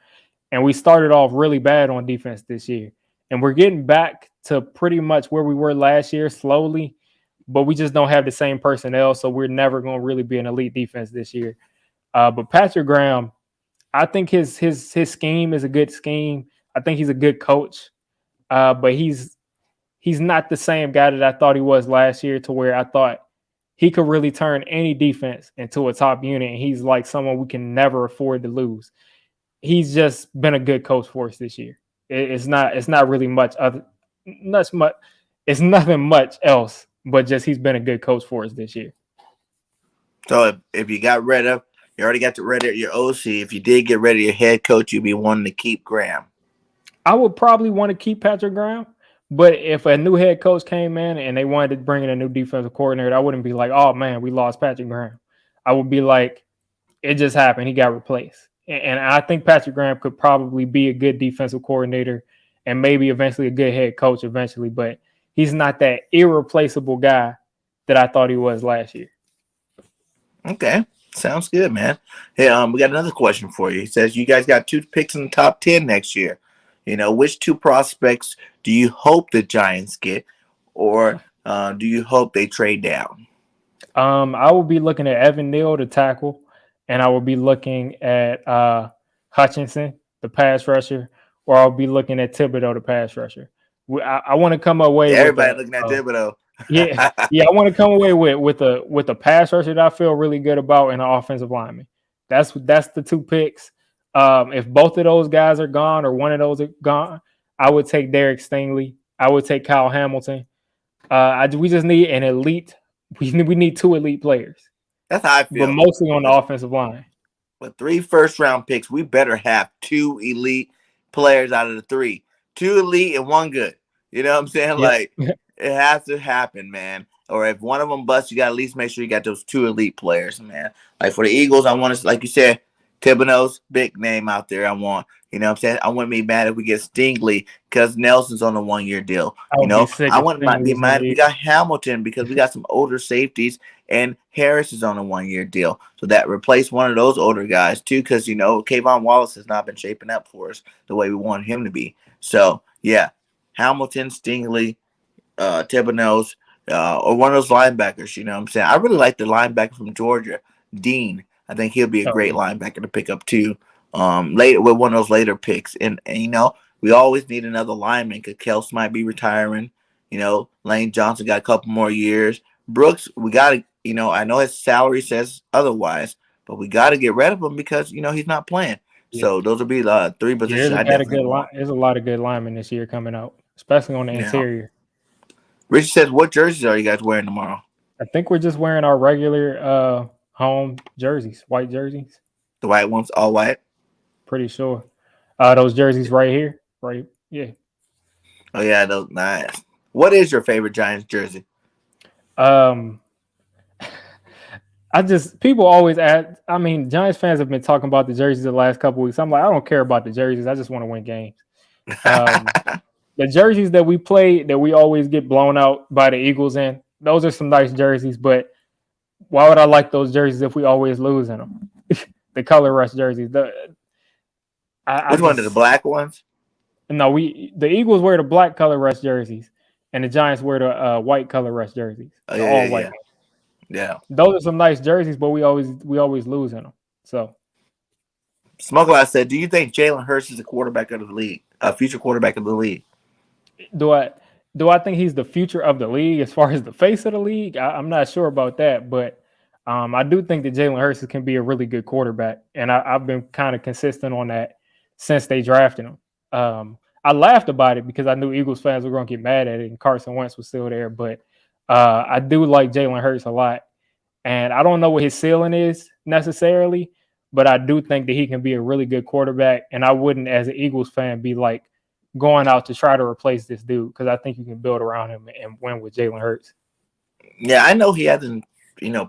And we started off really bad on defense this year. And we're getting back to pretty much where we were last year slowly, but we just don't have the same personnel, so we're never going to really be an elite defense this year. But Patrick Graham, I think his scheme is a good scheme. I think he's a good coach, but he's not the same guy that I thought he was last year, to where I thought he could really turn any defense into a top unit. And he's like someone we can never afford to lose. He's just been a good coach for us this year. It's not really much other, it's nothing much else, but just he's been a good coach for us this year. So if you got rid of, you already got rid of your OC. If you did get rid of your head coach, you'd be wanting to keep Graham. I would probably want to keep Patrick Graham, but if a new head coach came in and they wanted to bring in a new defensive coordinator, I wouldn't be like, oh man, we lost Patrick Graham. I would be like, it just happened. He got replaced. And I think Patrick Graham could probably be a good defensive coordinator and maybe eventually a good head coach eventually, but he's not that irreplaceable guy that I thought he was last year. Okay. Sounds good, man. Hey, we got another question for you. He says, you guys got 2 picks in the top 10 next year. You know, which 2 prospects do you hope the Giants get, or do you hope they trade down? I will be looking at Evan Neal, the tackle, and I will be looking at Hutchinson, the pass rusher, or I'll be looking at Thibodeau, the pass rusher. I want to come away with everybody looking at Thibodeau. I want to come away with a pass rusher that I feel really good about, and an offensive lineman. That's the 2 picks. If both of those guys are gone, or one of those are gone, I would take Derek Stingley. I would take Kyle Hamilton. We just need an elite. We need 2 elite players. That's how I feel. But mostly on the offensive line. With 3 first-round picks, we better have 2 elite players out of the 3. 2 elite and 1 good. You know what I'm saying? Yep. Like, it has to happen, man. Or if one of them busts, you got to at least make sure you got those 2 elite players, man. Like for the Eagles, I want to, like you said, Thibodeau's big name out there. I want, you know what I'm saying? I wouldn't be mad if we get Stingley because Nelson's on a 1-year deal. You know, I wouldn't be mad if we got Hamilton because we got some older safeties, and Harris is on a 1-year deal. So that replaced one of those older guys too, because, you know, Kayvon Wallace has not been shaping up for us the way we want him to be. So, yeah, Hamilton, Stingley, Thibodeau's, or one of those linebackers, you know what I'm saying? I really like the linebacker from Georgia, Dean. I think he'll be a great linebacker to pick up too. Later with one of those later picks, and you know, we always need another lineman because Kels might be retiring. You know, Lane Johnson got a couple more years. Brooks, we got to, you know, I know his salary says otherwise, but we got to get rid of him because, you know, he's not playing. Yeah. So those will be 3 positions. There's a lot of good linemen this year coming out, especially on the interior. Richard says, what jerseys are you guys wearing tomorrow? I think we're just wearing our regular home jerseys, white jerseys. The white ones, all white? Pretty sure. Those jerseys right here, right? Yeah. Oh yeah, those nice. What is your favorite Giants jersey? People always ask. I mean, Giants fans have been talking about the jerseys the last couple of weeks. I'm like, I don't care about the jerseys. I just want to win games. The jerseys that we play, that we always get blown out by the Eagles in, those are some nice jerseys, but why would I like those jerseys if we always lose in them? The color rush jerseys. Which one are the black ones? No, the Eagles wear the black color rush jerseys, and the Giants wear the white color rush jerseys. Oh, yeah, all white. Yeah. Those are some nice jerseys, but we always lose in them. So, Smuggler said, "Do you think Jalen Hurts is a quarterback of the league, a future quarterback of the league?" Do I think he's the future of the league as far as the face of the league? I'm not sure about that, but I do think that Jalen Hurts can be a really good quarterback, and I've been kind of consistent on that since they drafted him. I laughed about it because I knew Eagles fans were going to get mad at it, and Carson Wentz was still there. But I do like Jalen Hurts a lot, and I don't know what his ceiling is necessarily, but I do think that he can be a really good quarterback, and I wouldn't, as an Eagles fan, be like going out to try to replace this dude because I think you can build around him and win with Jalen Hurts. Yeah, I know he hasn't,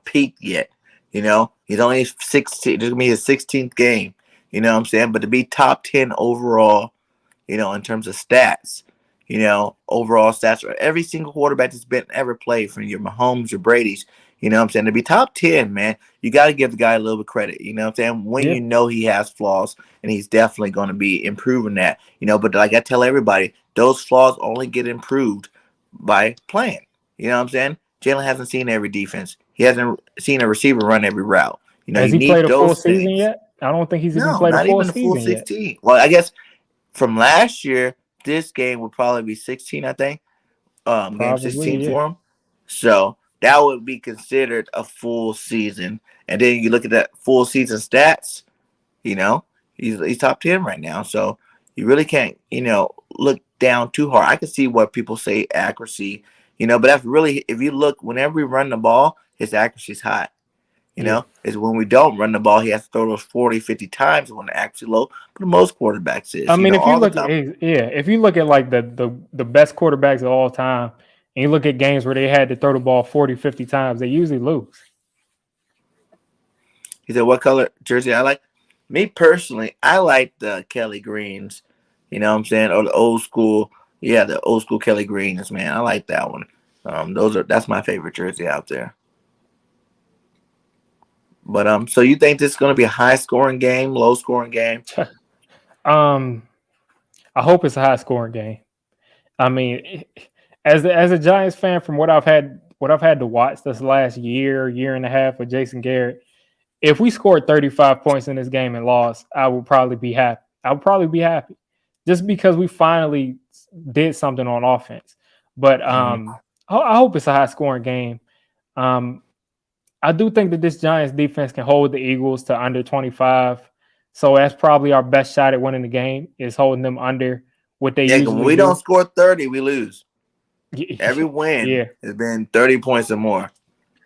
peaked yet. He's only 16. This is going to be his 16th game. You know what I'm saying? But to be top 10 overall, in terms of stats, overall stats for every single quarterback that's been ever played, from your Mahomes, your Brady's, you know what I'm saying? To be top 10, man, you got to give the guy a little bit of credit. You know what I'm saying? When you know he has flaws, and he's definitely going to be improving that. But like I tell everybody, those flaws only get improved by playing. You know what I'm saying? Jalen hasn't seen every defense. He hasn't seen a receiver run every route. You know, Has you he need played a full those season things. yet? I don't think he's even No, played a not full even the full season yet. 16. Well, I guess from last year, this game would probably be 16, I think. Game 16 Probably, yeah. for him. So that would be considered a full season. And then you look at that full season stats, you know, he's top 10 right now. So you really can't, look down too hard. I can see what people say accuracy, but that's really, if you look, whenever we run the ball, his accuracy's high. Yeah. Is when we don't run the ball, he has to throw those 40, 50 times when the accuracy low. But most quarterbacks is, I mean, if you all the look at time. if you look at like the best quarterbacks of all time, and you look at games where they had to throw the ball 40, 50 times, they usually lose. He said, what color jersey I like? Me personally, I like the Kelly Greens. You know what I'm saying? Or the old school. Yeah, the old school Kelly Greens, man. I like that one. That's my favorite jersey out there. But so you think this is going to be a high scoring game, low scoring game? I hope it's a high scoring game. I mean, as a Giants fan, from what I've had to watch this last year and a half with Jason Garrett, if we scored 35 points in this game and lost, I would probably be happy. Just because we finally did something on offense. But I hope it's a high scoring game. I do think that this Giants defense can hold the Eagles to under 25. So that's probably our best shot at winning the game, is holding them under what they usually when we do. don't score 30, we lose. Every win has been 30 points or more.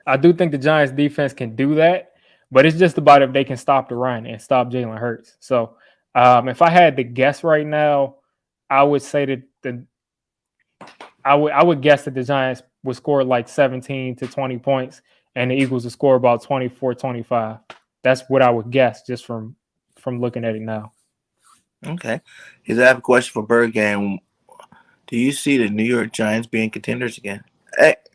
I do think the Giants defense can do that, but it's just about if they can stop the run and stop Jalen Hurts. So if I had to guess right now, I would say that I would guess that the Giants would score like 17 to 20 points and the Eagles would score about 24, 25. That's what I would guess just from looking at it now. Okay. I have a question for Bird Game. Do you see the New York Giants being contenders again? It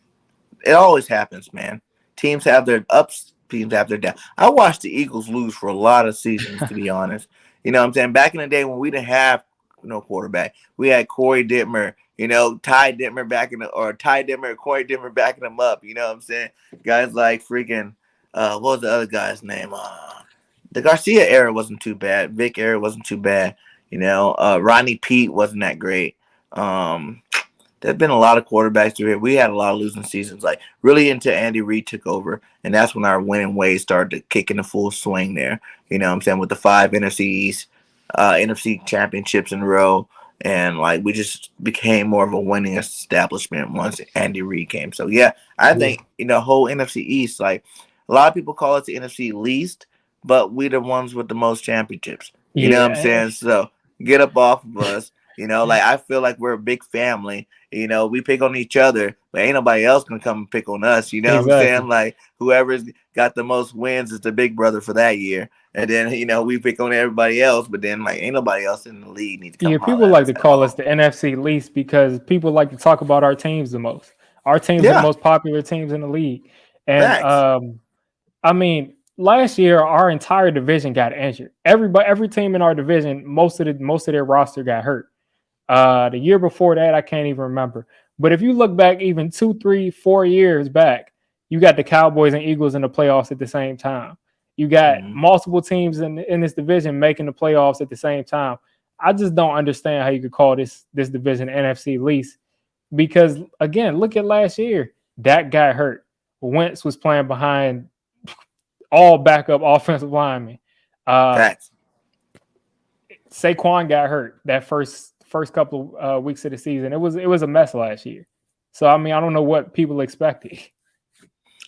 always happens, man. Teams have their ups, teams have their downs. I watched the Eagles lose for a lot of seasons, to be honest. You know what I'm saying? Back in the day when we didn't have no quarterback, we had Corey Dittmer, Ty Dittmer, Corey Dittmer backing them up. You know what I'm saying? Guys like freaking, what was the other guy's name? The Garcia era wasn't too bad. Vic era wasn't too bad. Rodney Pete wasn't that great. There's been a lot of quarterbacks through here. We had a lot of losing seasons, like really until Andy Reid took over. And that's when our winning ways started to kick in the full swing there. You know what I'm saying? With the 5 NFC championships in a row. And like we just became more of a winning establishment once Andy Reid came. So yeah, I think whole NFC East, like a lot of people call it the NFC least, but we the ones with the most championships. You know what I'm saying? So get up off of us. Like I feel like we're a big family. We pick on each other, but ain't nobody else gonna come and pick on us. You know what I'm saying? Like whoever's got the most wins is the big brother for that year. And then, we pick on everybody else, but then like ain't nobody else in the league need to come. Yeah, people like to call us the NFC least because people like to talk about our teams the most. Our teams are the most popular teams in the league. And I mean, last year our entire division got injured. Every team in our division, most of their roster got hurt. The year before that, I can't even remember. But if you look back even 2, 3, 4 years back, you got the Cowboys and Eagles in the playoffs at the same time. You got multiple teams in this division making the playoffs at the same time. I just don't understand how you could call this division NFC least because, again, look at last year. Dak got hurt. Wentz was playing behind all backup offensive linemen. Saquon got hurt that first couple of weeks of the season. It was a mess last year. So, I mean, I don't know what people expected.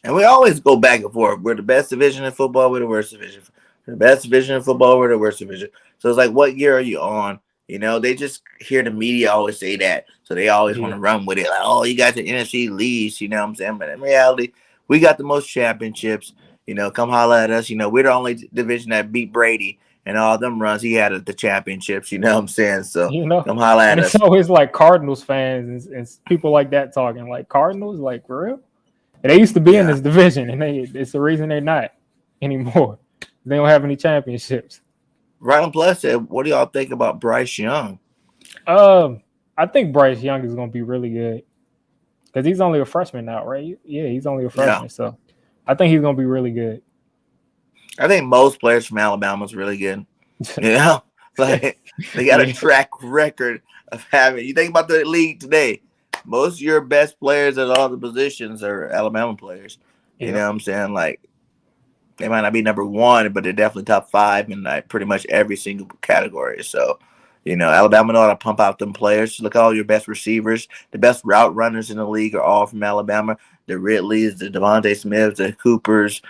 And we always go back and forth. We're the best division in football. We're the worst division. We're the best division in football. We're the worst division. So it's like, what year are you on? They just hear the media always say that. So they always want to run with it. Like, oh, you got the NFC least. You know what I'm saying? But in reality, we got the most championships. Come holler at us. We're the only division that beat Brady. And all them runs he had at the championships, you know what I'm saying? So come holler at us. It's always like Cardinals fans and people like that talking like Cardinals, like for real. And they used to be in this division, and it's the reason they're not anymore. They don't have any championships. Ryan Plus said, "What do y'all think about Bryce Young?" I think Bryce Young is going to be really good because he's only a freshman now, right? Yeah, he's only a Yeah. freshman, so I think he's going to be really good. I think most players from Alabama is really good. You know, like they got a track record of having. You think about the league today. Most of your best players at all the positions are Alabama players. You know what I'm saying? Like they might not be number one, but they're definitely top five in like pretty much every single category. So, Alabama know how to pump out them players. Look at all your best receivers. The best route runners in the league are all from Alabama. The Ridleys, the Devontae Smiths, the Coopers,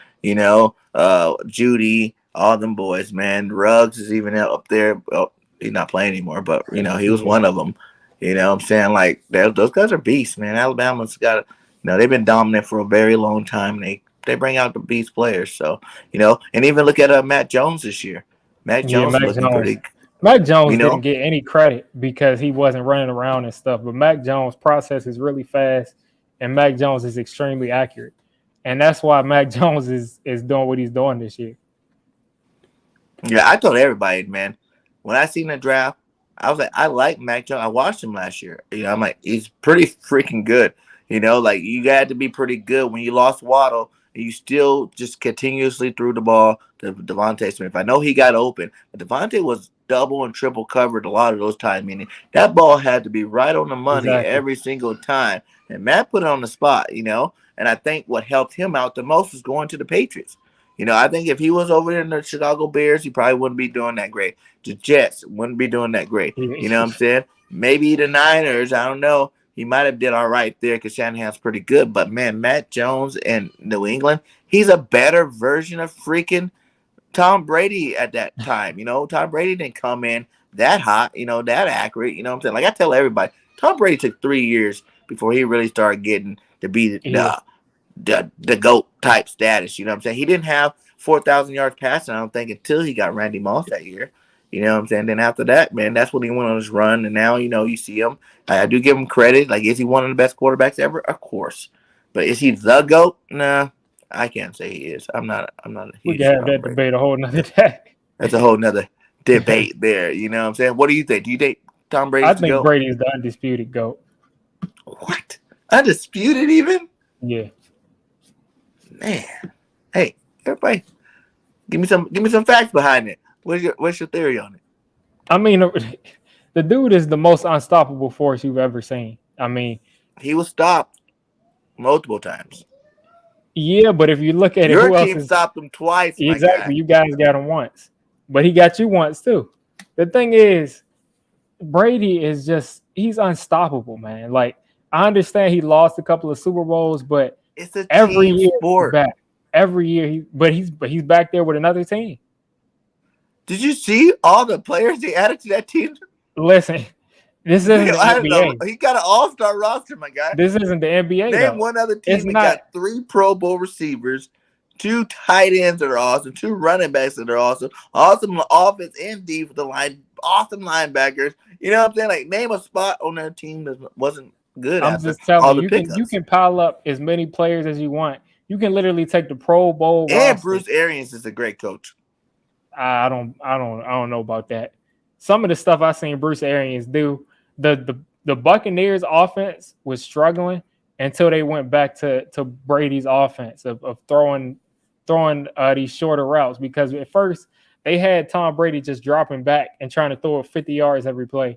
Judy, all them boys, man. Ruggs is even up there. Well, he's not playing anymore, but, he was one of them. You know what I'm saying? Like, those guys are beasts, man. Alabama's got, they've been dominant for a very long time. They bring out the beast players. So, and even look at Matt Jones this year. Matt Jones is looking pretty. Mac Jones didn't get any credit because he wasn't running around and stuff. But Mac Jones' process is really fast, and Mac Jones is extremely accurate. And that's why Mac Jones is doing what he's doing this year. Yeah, I told everybody, man, when I seen the draft, I was like, I like Mac Jones. I watched him last year. I'm like, he's pretty freaking good. Like you had to be pretty good when you lost Waddle. You still just continuously threw the ball to Devontae Smith. I know he got open, but Devontae was double and triple covered a lot of those times, meaning that ball had to be right on the money every single time. And Matt put it on the spot, and I think what helped him out the most was going to the Patriots. I think if he was over there in the Chicago Bears, he probably wouldn't be doing that great. The Jets wouldn't be doing that great. You know what I'm saying? Maybe the Niners, I don't know. He might have did all right there because Shanahan's pretty good. But, man, Matt Jones in New England, he's a better version of freaking Tom Brady at that time. Tom Brady didn't come in that hot, that accurate. You know what I'm saying? Like I tell everybody, Tom Brady took 3 years before he really started getting to be the GOAT type status. You know what I'm saying? He didn't have 4,000 yards passing, I don't think, until he got Randy Moss that year. You know what I'm saying? Then after that, man, that's when he went on his run. And now, you see him. I do give him credit. Like, is he one of the best quarterbacks ever? Of course. But is he the GOAT? Nah, I can't say he is. I'm not a huge we can have that debate a whole nother day. That's a whole nother debate there. You know what I'm saying? What do you think? Do you think Tom Brady's the GOAT? I think Brady is the undisputed GOAT. What? Undisputed even? Yeah. Man. Hey, everybody, give me some facts behind it. What's your theory on it? I mean, the dude is the most unstoppable force you've ever seen. I mean, he was stopped multiple times. Yeah, but if you look at your team stopped him twice. Exactly, you guys got him once, but he got you once too. The thing is, Brady is he's unstoppable, man. Like I understand he lost a couple of Super Bowls, but it's a every team year sport. He's back. Every year he's back there with another team. Did you see all the players he added to that team? Listen, this isn't the NBA. He got an all-star roster, my guy. This isn't the NBA. Name one other team that got 3 Pro Bowl receivers, 2 tight ends that are awesome, 2 running backs that are awesome offense and defense line, awesome linebackers. You know what I'm saying? Like, name a spot on their team that wasn't good. I'm just telling you, you can pile up as many players as you want. You can literally take the Pro Bowl and roster. Bruce Arians is a great coach. I don't know about that. Some of the stuff I seen Bruce Arians do, the Buccaneers offense was struggling until they went back to Brady's offense of throwing these shorter routes, because at first they had Tom Brady just dropping back and trying to throw it 50 yards every play.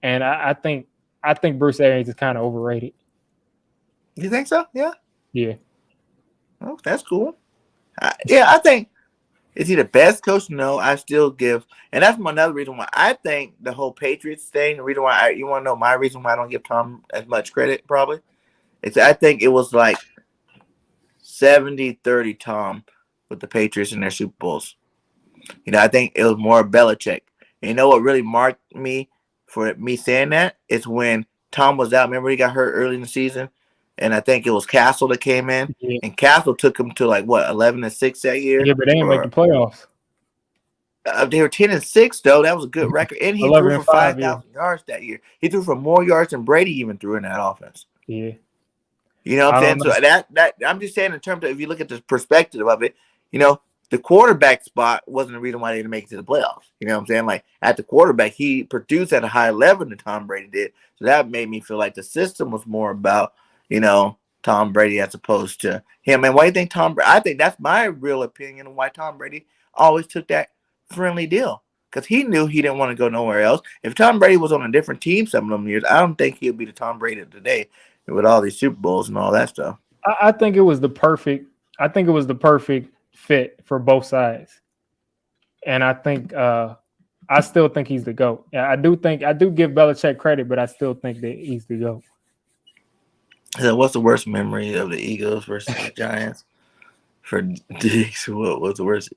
And I think Bruce Arians is kind of overrated. You think so? Yeah. Yeah. Oh, that's cool. I think. Is he the best coach? No, I still give, and that's another reason why I think the whole Patriots thing. The reason why you want to know my reason why I don't give Tom as much credit, probably, is I think it was like 70-30 Tom with the Patriots in their Super Bowls. I think it was more Belichick. And you know what really marked me for me saying that is when Tom was out. Remember he got hurt early in the season, and I think it was Castle that came in, and Castle took him to 11-6 that year. Yeah, but they didn't make the playoffs. They were 10-6 though. That was a good record, and he threw for 5,000 yards that year. He threw for more yards than Brady even threw in that offense. Yeah, you know what I'm saying. So that I'm just saying in terms of if you look at the perspective of it, the quarterback spot wasn't the reason why they didn't make it to the playoffs. You know what I'm saying? Like at the quarterback, he produced at a higher level than Tom Brady did. So that made me feel like the system was more about, Tom Brady as opposed to him. And why do you think Tom Brady? I think that's my real opinion of why Tom Brady always took that friendly deal. Because he knew he didn't want to go nowhere else. If Tom Brady was on a different team some of them years, I don't think he'll be the Tom Brady of today with all these Super Bowls and all that stuff. I think it was the perfect. I think it was the perfect fit for both sides, and I still think he's the GOAT. I do give Belichick credit, but I still think that he's the GOAT. So what's the worst memory of the Eagles versus the Giants? For Diggs, what was the worst?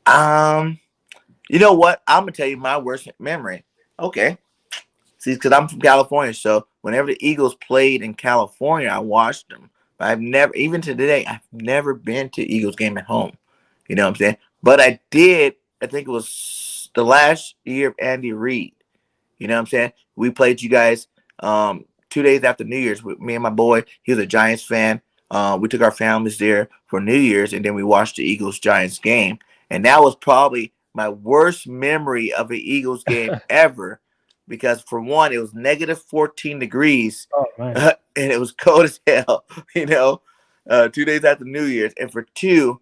You know what? I'm gonna tell you my worst memory. Okay. See, because I'm from California, so whenever the Eagles played in California, I watched them. But I've never, even to today, I've never been to Eagles game at home. You know what I'm saying? But I did. I think it was the last year of Andy Reid. You know what I'm saying? We played you guys 2 days after New Year's with me and my boy. He was a Giants fan. We took our families there for New Year's, and then we watched the Eagles-Giants game. And that was probably my worst memory of an Eagles game ever. Because for one, it was negative 14 degrees, and it was cold as hell, 2 days after New Year's. And for two,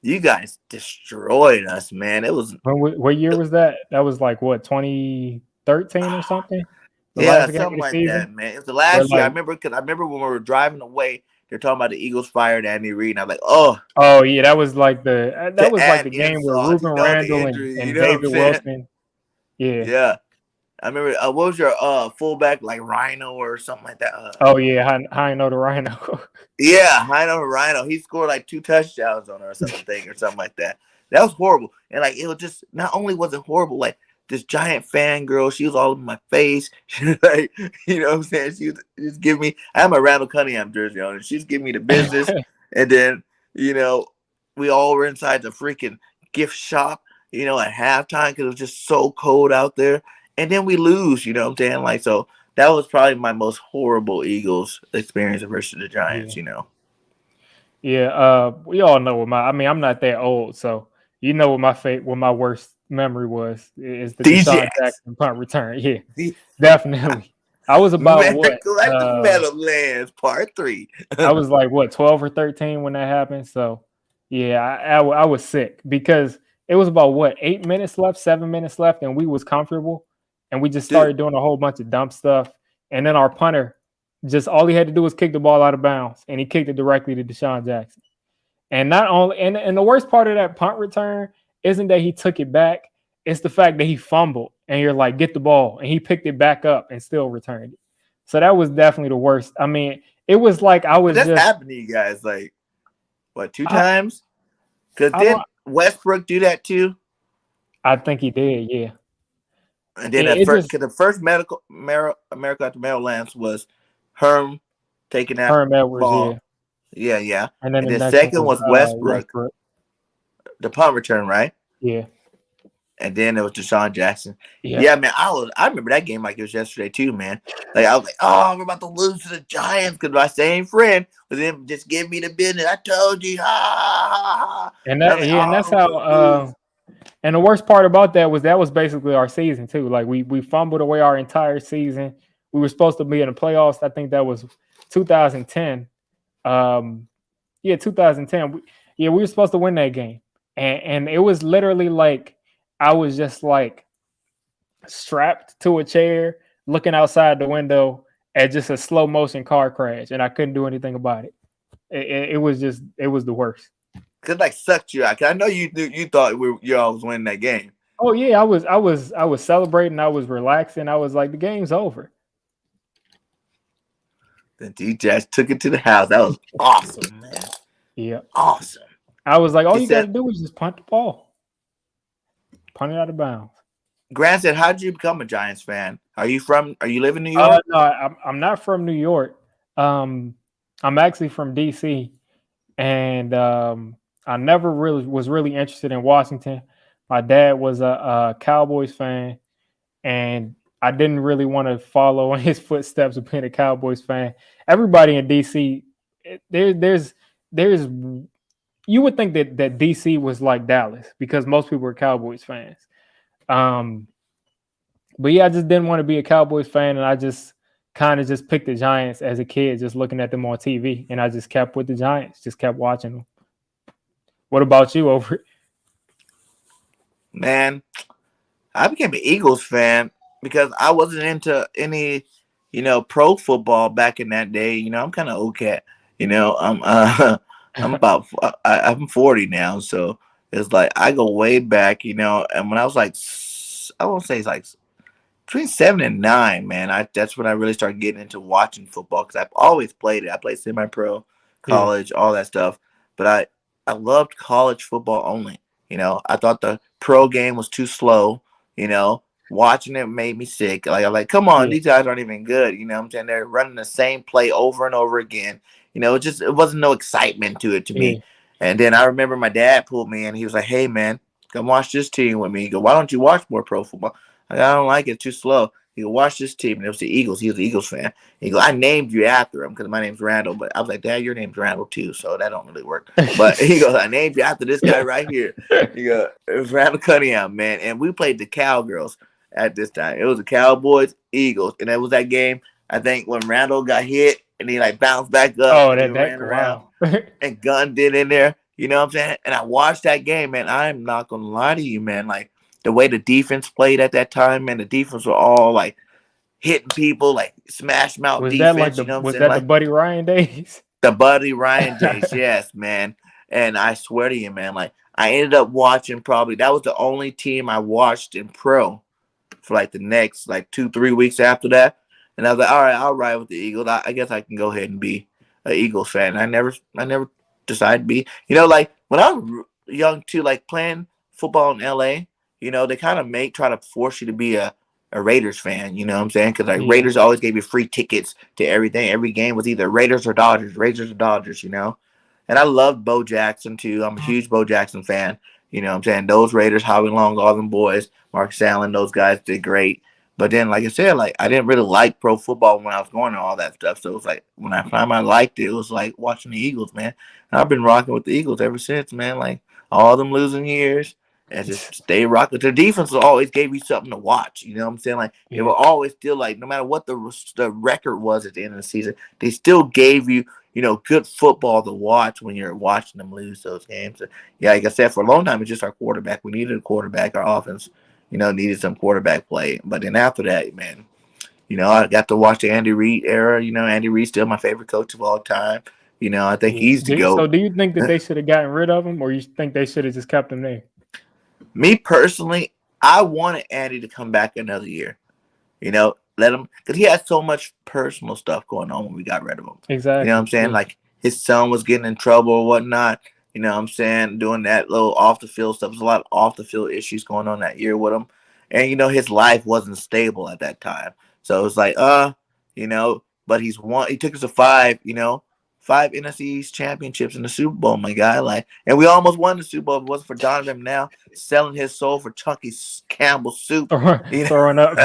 you guys destroyed us, man. It was. What year was that? That was like what, 2013 or something? Yeah, something like that, man. It was the last year. I remember when we were driving away, they're talking about the Eagles fired Andy Reid, and I'm like, oh yeah, that was like the game where Ruben Randall and David Wilson. Yeah. I remember. What was your fullback, like Rhino or something like that? Oh yeah, Hino the Rhino. Yeah, Hino the Rhino. He scored like 2 touchdowns on her or something like that. That was horrible. And like it was just, not only was it horrible, like this giant fan girl, she was all in my face. She was like, you know what I'm saying? She was just giving me. I have my Randall Cunningham jersey on, and she's giving me the business. And then we all were inside the freaking gift shop, at halftime because it was just so cold out there. And then we lose, you know what I'm saying? Like, so that was probably my most horrible Eagles experience versus the Giants, Yeah, we all know what I'm not that old, so what my worst memory was is the Deshaun Jackson punt return. Yeah, definitely. I was about Meadowlands Part 3. I was like 12 or 13 when that happened. So yeah, I was sick because it was about 8 minutes left, 7 minutes left, and we was comfortable. And we just started doing a whole bunch of dumb stuff. And then our punter, just all he had to do was kick the ball out of bounds. And he kicked it directly to Deshaun Jackson. And not only, and the worst part of that punt return isn't that he took it back. It's the fact that he fumbled. And you're like, get the ball. And he picked it back up and still returned it. So that was definitely the worst. I mean, it was like I was just happened to you guys, like, 2 times? Because didn't Westbrook do that too? I think he did, yeah. And then the first America at the Meadowlands was Herm taking that Edwards, ball. Yeah. And then the second was Westbrook, the punt return, right? Yeah. And then it was Deshaun Jackson. Yeah, man. I remember that game like it was yesterday too, man. Like I was like, oh, we're about to lose to the Giants because my same friend was in just give me the business. I told you, And that's how. And the worst part about that was basically our season too. Like we fumbled away our entire season. We were supposed to be in the playoffs. I think that was 2010. 2010. We were supposed to win that game, and it was literally like I was just like strapped to a chair, looking outside the window at just a slow motion car crash, and I couldn't do anything about it. It was the worst. Cause like sucked you out. Cause I know you thought y'all was winning that game. Oh yeah, I was celebrating. I was relaxing. I was like, the game's over. Then DJ took it to the house. That was awesome, man. Yeah, awesome. I was like, all you got to do is just punt the ball, punt it out of bounds. Grant said, "How did you become a Giants fan? Are you live in New York?" No, I'm not from New York. I'm actually from DC, and I never was really interested in Washington. My dad was a Cowboys fan, and I didn't really want to follow in his footsteps of being a Cowboys fan. Everybody in DC, there's you would think that DC was like Dallas because most people were Cowboys fans. But yeah, I just didn't want to be a Cowboys fan, and I just kind of just picked the Giants as a kid, just looking at them on TV, and I just kept with the Giants, just kept watching them. What about you, over? Man, I became an Eagles fan because I wasn't into any, pro football back in that day. I'm kind of old cat. I'm about I'm 40 now, so it's like I go way back. And when I was like, I won't say it's like between 7 and 9, man. That's when I really started getting into watching football because I've always played it. I played semi-pro, college, all that stuff, but I loved college football only. I thought the pro game was too slow. Watching it made me sick. Like I'm like, come on, these guys aren't even good. What I'm saying? They're running the same play over and over again. It wasn't no excitement to it to me. And then I remember my dad pulled me in. He was like, hey man, come watch this team with me. He go, why don't you watch more pro football? I don't like it, too slow. He go, watch this team. And it was the Eagles. He was an Eagles fan. He go, I named you after him because my name's Randall. But I was like, Dad, your name's Randall too, so that don't really work. But he goes, I named you after this guy right here. He go, it was Randall Cunningham, man. And we played the Cowgirls at this time. It was the Cowboys, Eagles. And that was that game, I think, when Randall got hit and he like bounced back up and he ran around and gunned it in there. You know what I'm saying? And I watched that game, man. I'm not going to lie to you, man. Like, the way the defense played at that time, man, the defense were all like hitting people, like smash mouth defense. Was that the Buddy Ryan days? The Buddy Ryan days, yes, man. And I swear to you, man, like I ended up watching that was the only team I watched in pro for like the next like 2-3 weeks after that. And I was like, all right, I'll ride with the Eagles. I guess I can go ahead and be an Eagles fan. I never decided to be, like when I was young too, like playing football in LA. They kind of try to force you to be a Raiders fan, you know what I'm saying? Because like Raiders always gave you free tickets to everything. Every game was either Raiders or Dodgers, And I loved Bo Jackson too. I'm a huge Bo Jackson fan. You know what I'm saying? Those Raiders, Howie Long, all them boys, Marcus Allen, those guys did great. But then, like I said, like I didn't really like pro football when I was going and all that stuff. So it was like when I finally liked it, it was like watching the Eagles, man. And I've been rocking with the Eagles ever since, man. Like all them losing years. And just stay rocking. Their defense always gave you something to watch. You know what I'm saying? Like they were always still like, no matter what the record was at the end of the season, they still gave you, good football to watch when you're watching them lose those games. So, yeah, like I said, for a long time, it's just our quarterback. We needed a quarterback. Our offense, needed some quarterback play. But then after that, man, I got to watch the Andy Reid era. Andy Reid's still my favorite coach of all time. I think he's the GOAT. So do you think that they should have gotten rid of him, or you think they should have just kept him there? Me personally, I wanted Andy to come back another year. Let him, because he had so much personal stuff going on when we got rid of him. Exactly. You know what I'm saying? Yeah. Like his son was getting in trouble or whatnot. You know what I'm saying? Doing that little off the field stuff. There's a lot of off the field issues going on that year with him. And his life wasn't stable at that time. So it was like, but he took us to 5 NFC East championships in the Super Bowl, my guy. Like, and we almost won the Super Bowl. If it wasn't for Donovan now selling his soul for Chunky Campbell soup. Throwing up.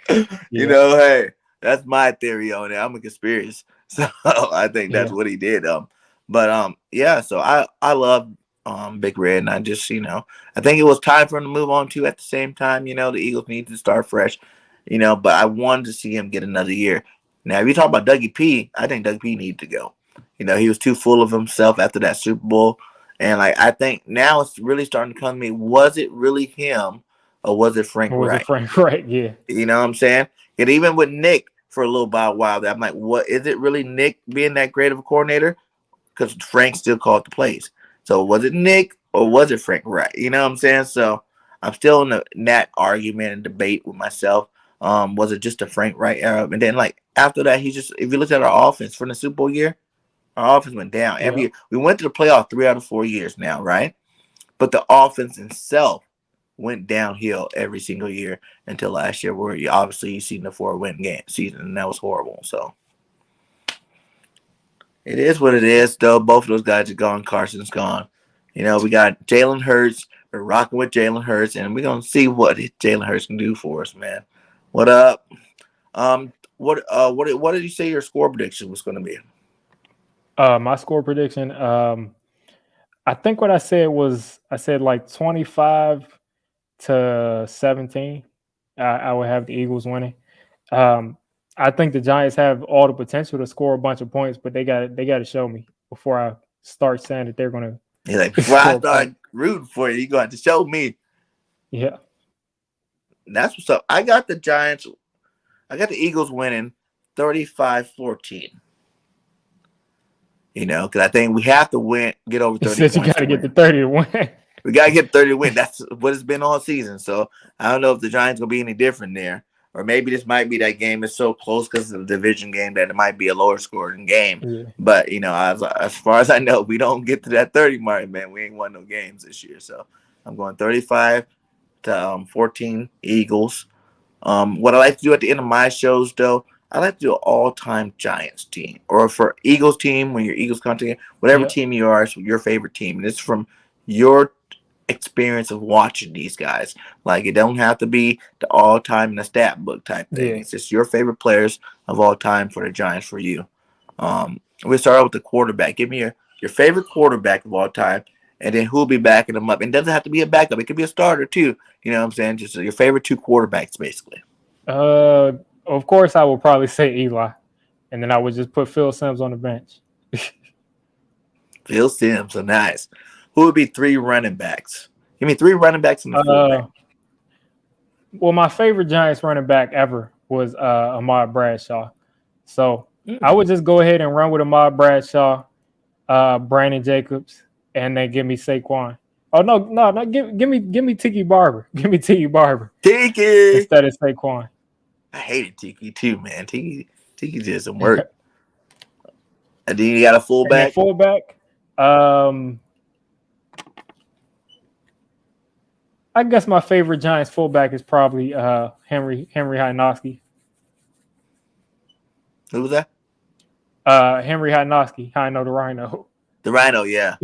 Hey, that's my theory on it. I'm a conspiracy. So I think that's what he did. So I love Big Red, and I just, I think it was time for him to move on too. At the same time, the Eagles need to start fresh, but I wanted to see him get another year. Now, if you talk about Dougie P, I think Dougie P needed to go. He was too full of himself after that Super Bowl. And, like, I think now it's really starting to come to me, was it really him or was it Frank Wright? Frank Wright, yeah. You know what I'm saying? And even with Nick for a little while, I'm like, what is it really Nick being that great of a coordinator? Because Frank still called the plays. So was it Nick or was it Frank Wright? You know what I'm saying? So I'm still in that argument and debate with myself. Was it just a Frank Wright era? And then, like, after that, if you look at our offense from the Super Bowl year, our offense went down. Every year. We went to the playoff 3 out of 4 years now, right? But the offense itself went downhill every single year until last year, where you seen the 4-win game season, and that was horrible. So it is what it is, though. Both of those guys are gone. Carson's gone. We got Jalen Hurts. We're rocking with Jalen Hurts, and we're gonna see what Jalen Hurts can do for us, man. What up? What did you say your score prediction was going to be? My score prediction. I think what I said was I said like 25-17. I would have the Eagles winning. Um, I think the Giants have all the potential to score a bunch of points, but they got to show me before I start saying that they're going He's like, to before I score points. start rooting for you, you're going to have to show me. Yeah. That's what's up. I got the Giants. I got the Eagles winning 35-14. You know, because I think we have to get over 30 Says you points got to to get win. the 30 to win. We got to get 30 to win. That's what it's been all season. So I don't know if the Giants going to be any different there. Or maybe this might be that game is so close because of the division game that it might be a lower scoring game. Yeah. But, you know, as far as I know, we don't get to that 30 mark, man. We ain't won no games this year. So I'm going 35-14 Eagles. What I like to do at the end of my shows, though, I like to do an all-time Giants team. Or for Eagles team, when your Eagles content, whatever Yeah. team you are, it's your favorite team. And it's from your experience of watching these guys. Like, it don't have to be the all-time in the stat book type thing. Yeah. It's just your favorite players of all time for the Giants for you. We'll start out with the quarterback. Give me your favorite quarterback of all time, and then who'll be backing them up. And it doesn't have to be a backup. It could be a starter, too. You know what I'm saying? Just your favorite two quarterbacks, basically. Of course, I would probably say Eli, and then I would just put Phil Simms on the bench. Phil Simms, so nice. Who would be three running backs? Give me three running backs and a fullback. Well, my favorite Giants running back ever was Ahmad Bradshaw. So I would just go ahead and run with Ahmad Bradshaw, Brandon Jacobs, and then give me Saquon. Oh no! Give me Tiki Barber. Give me Tiki Barber Tiki instead of Saquon. I hated Tiki too, man. Tiki did some work. And then you got a fullback. Fullback. I guess my favorite Giants fullback is probably Henry Hynoski. Who was that? Henry Hynoski. Hino the Rhino. The Rhino, yeah.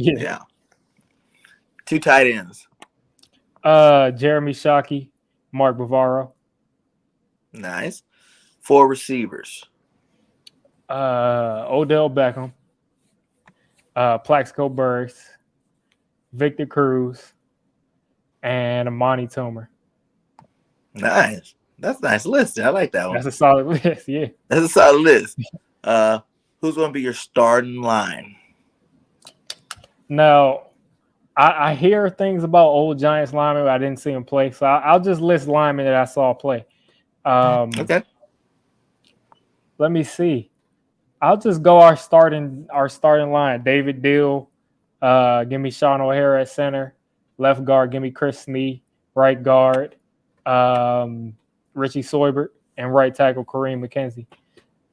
Two tight ends. Jeremy Shockey, Mark Bavaro. Nice. Four receivers. Odell Beckham, Plaxico Burress, Victor Cruz, and Amani Toomer. Nice. That's a nice list. I like that one. That's a solid list, yeah. That's a solid list. Who's going to be your starting line? Now, I hear things about old Giants linemen, but I didn't see them play. So I'll just list linemen that I saw play. Okay. Let me see. I'll just go our starting line. David Deal, give me Sean O'Hara at center. Left guard, give me Chris Snee. Right guard, Richie Soybert, and right tackle Kareem McKenzie.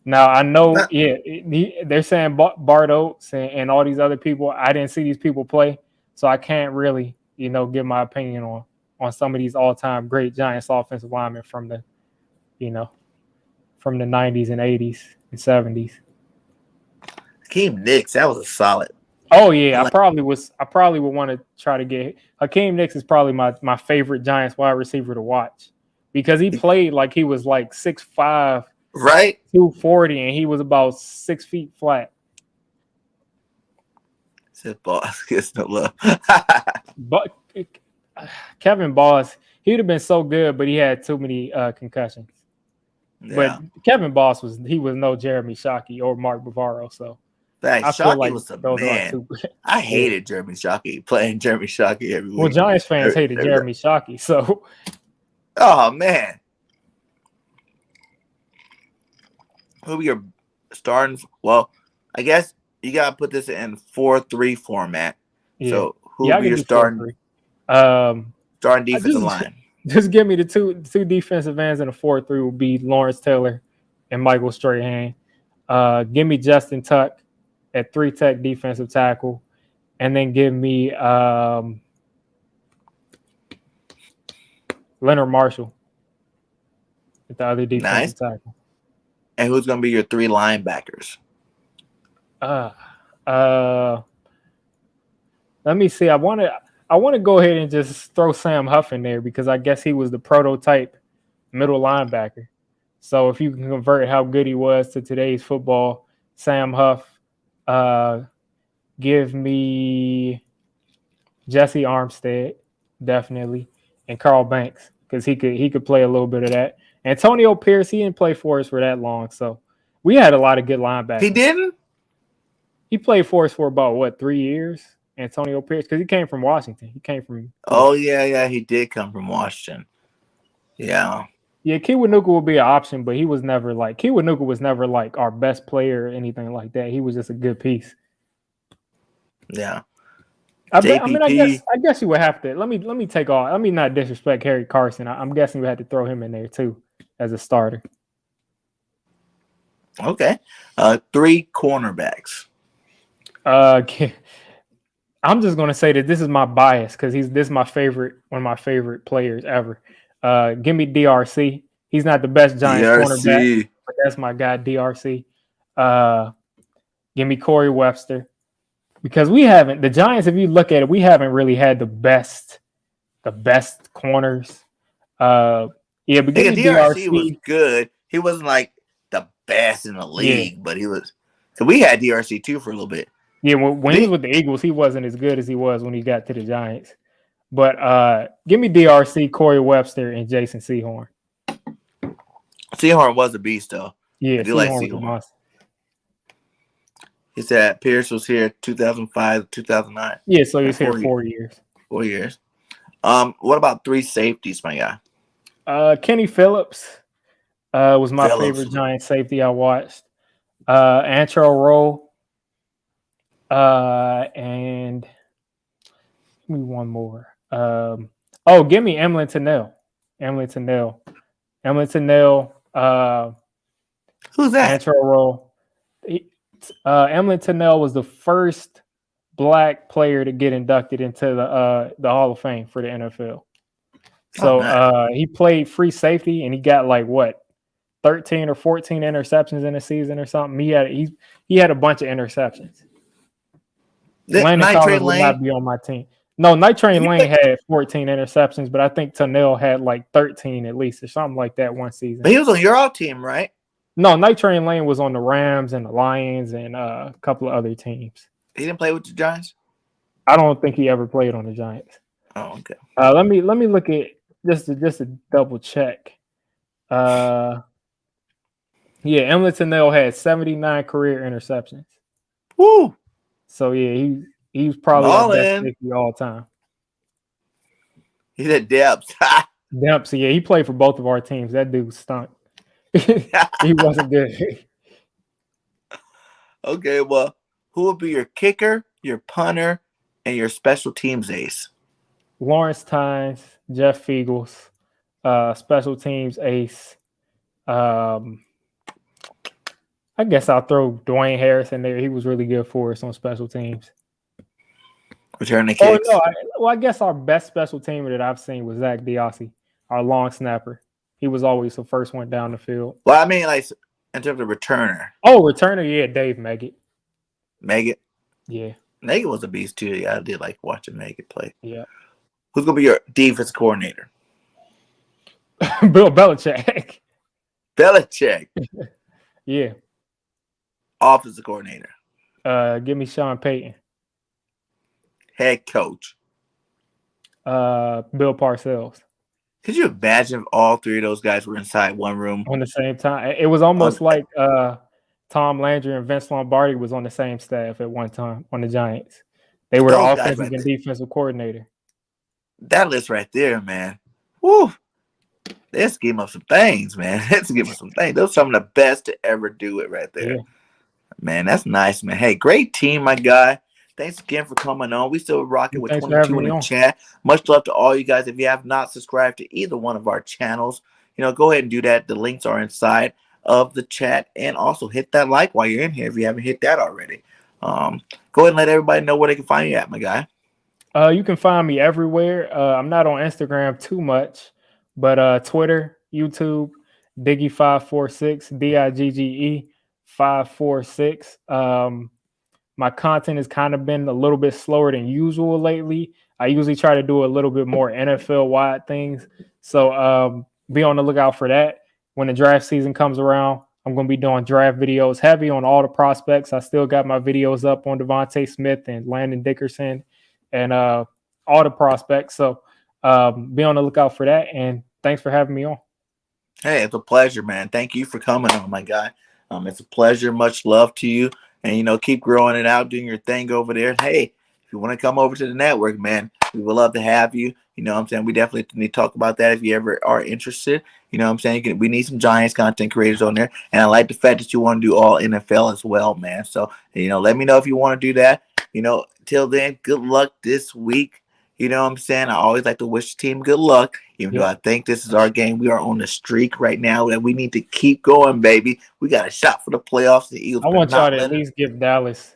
Now I know, they're saying Bart Oates and all these other people. I didn't see these people play, so I can't really, give my opinion on some of these all-time great Giants offensive linemen from the 90s and 80s and 70s. Hakeem Nicks, that was a solid. Oh yeah, I probably would want to try to get Hakeem Nicks is probably my favorite Giants wide receiver to watch because he played like he was like 6'5", right, 240, and he was about 6 feet flat. Said Boss gets no love. But Kevin Boss, he'd have been so good, but he had too many concussions. Yeah. But Kevin Boss was no Jeremy Shockey or Mark Bavaro, so. Shockey was a man. I hated Jeremy Shockey, playing Jeremy Shockey every week. Well, Giants fans hated Jeremy Shockey, so. Oh, man. Who be your starting? Well, I guess you got to put this in 4-3 format. Yeah. So who will be your starting defensive line? Just give me the two defensive ends in a 4-3 will be Lawrence Taylor and Michael Strahan. Give me Justin Tuck at 3-tech defensive tackle, and then give me Leonard Marshall at the other defensive tackle. And who's going to be your three linebackers? Let me see. I want to go ahead and just throw Sam Huff in there because I guess he was the prototype middle linebacker. So if you can convert how good he was to today's football, Sam Huff, Give me Jesse Armstead, definitely, and Carl Banks, because he could play a little bit of that. Antonio Pierce, he didn't play for us for that long, so we had a lot of good linebackers. He didn't? He played for us for about 3 years. Antonio Pierce, because he came from Washington. He came from. Oh yeah, he did come from Washington. Yeah. Yeah, Kiwanuka would be an option, but he was never like Kiwanuka was never like our best player or anything like that. He was just a good piece. Yeah. I guess you would have to. Let me take off. Let me not disrespect Harry Carson. I'm guessing we had to throw him in there too as a starter. Okay. 3 cornerbacks. I'm just gonna say that this is my bias because this is my favorite, one of my favorite players ever. Give me DRC. He's not the best Giants cornerback, but that's my guy, DRC. Give me Corey Webster. Because the Giants, if you look at it, we haven't really had the best corners. But DRC was good. He wasn't like the best in the league, but he was. So we had DRC too for a little bit. Yeah, when he was with the Eagles, he wasn't as good as he was when he got to the Giants. But give me DRC, Corey Webster, and Jason Sehorn. Sehorn was a beast, though. Yeah, I do like Sehorn. He said Pierce was here 2005 2009. Yeah, so he was here 4 years. 4 years. What about 3 safeties, my guy? Kenny Phillips was my favorite Giant safety I watched. Antro Rowe. And give me one more. Give me Emlyn Tennell. Who's that? Antro Rowe. Emlyn Tennell was the first black player to get inducted into the Hall of Fame for the NFL. So he played free safety and he got 13 or 14 interceptions in a season or something. He had a bunch of interceptions. Landon Collins would not be on my team. No, Night Train Lane had 14 interceptions, but I think Tennell had 13 at least or something like that one season. But he was on your all team, right? No, Night Train Lane was on the Rams and the Lions and a couple of other teams. He didn't play with the Giants? I don't think he ever played on the Giants. Oh, okay. Let me look at just to double check. Emlyn Tennell had 79 career interceptions. Woo! So yeah, he was probably the best safety all time. He's at Depps. Depps, yeah, he played for both of our teams. That dude stunk. He wasn't good. Okay, well, who would be your kicker, your punter, and your special teams ace? Lawrence Tynes, Jeff Fiegels, special teams ace. I guess I'll throw Dwayne Harris in there. He was really good for us on special teams. Returning kicks. I guess our best special teamer that I've seen was Zach Diossi, our long snapper. He was always the first one down the field. Well, I mean, in terms of returner. Oh, returner, yeah, Dave Meggett. Meggett? Yeah. Meggett was a beast, too. Yeah, I did like watching Meggett play. Yeah. Who's going to be your defense coordinator? Bill Belichick. Belichick. Yeah. Offensive coordinator. Give me Sean Payton. Head coach. Bill Parcells. Could you imagine if all 3 of those guys were inside one room on the same time? It was almost like Tom Landry and Vince Lombardi was on the same staff at one time on the Giants. They were the offensive and defensive coordinator. That list right there, man. Woo! Let's give them some things, man. Let's give them some things. Those are some of the best to ever do it right there. Yeah. Man, that's nice, man. Hey, great team, my guy. Thanks again for coming on. We still rocking with 22 in the chat. Much love to all you guys. If you have not subscribed to either one of our channels, go ahead and do that. The links are inside of the chat. And also hit that like while you're in here if you haven't hit that already. Go ahead and let everybody know where they can find you at, my guy. You can find me everywhere. I'm not on Instagram too much, but Twitter, YouTube, Digge546, Digge 546. My content has kind of been a little bit slower than usual lately. I usually try to do a little bit more NFL-wide things. So be on the lookout for that. When the draft season comes around, I'm going to be doing draft videos heavy on all the prospects. I still got my videos up on Devontae Smith and Landon Dickerson and all the prospects. So be on the lookout for that. And thanks for having me on. Hey, it's a pleasure, man. Thank you for coming on, my guy. It's a pleasure. Much love to you. And, keep growing it out, doing your thing over there. Hey, if you want to come over to the network, man, we would love to have you. You know what I'm saying? We definitely need to talk about that if you ever are interested. You know what I'm saying? We need some Giants content creators on there. And I like the fact that you want to do all NFL as well, man. So, let me know if you want to do that. Till then, good luck this week. You know what I'm saying? I always like to wish the team good luck, even though I think this is our game. We are on the streak right now, and we need to keep going, baby. We got a shot for the playoffs. The Eagles. I want y'all to at least give Dallas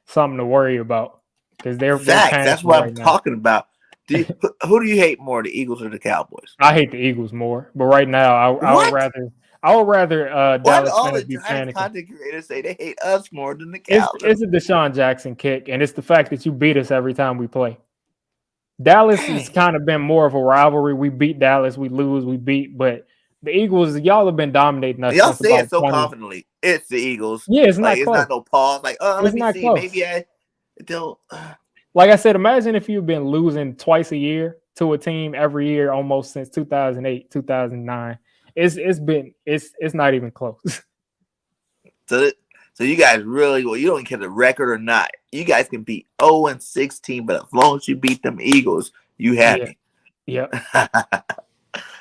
something to worry about because they're facts. That's what I'm talking about. Who do you hate more, the Eagles or the Cowboys? I hate the Eagles more, but right now I would rather Why do Dallas all fans the be Giants panicking? content creators say they hate us more than the Cowboys? It's a Deshaun Jackson kick, and it's the fact that you beat us every time we play. Dallas has kind of been more of a rivalry. We beat Dallas, we lose, we beat, but the Eagles, y'all have been dominating us. Y'all since say about it so 20. confidently. It's the Eagles. Yeah, it's not it's close. not no pause. Let me see. Close. Maybe I don't. Like I said, imagine if you've been losing twice a year to a team every year almost since 2008, 2009. It's not even close. So you guys really, you don't care the record or not. You guys can beat 0-16, but as long as you beat them Eagles, you happy. Yep.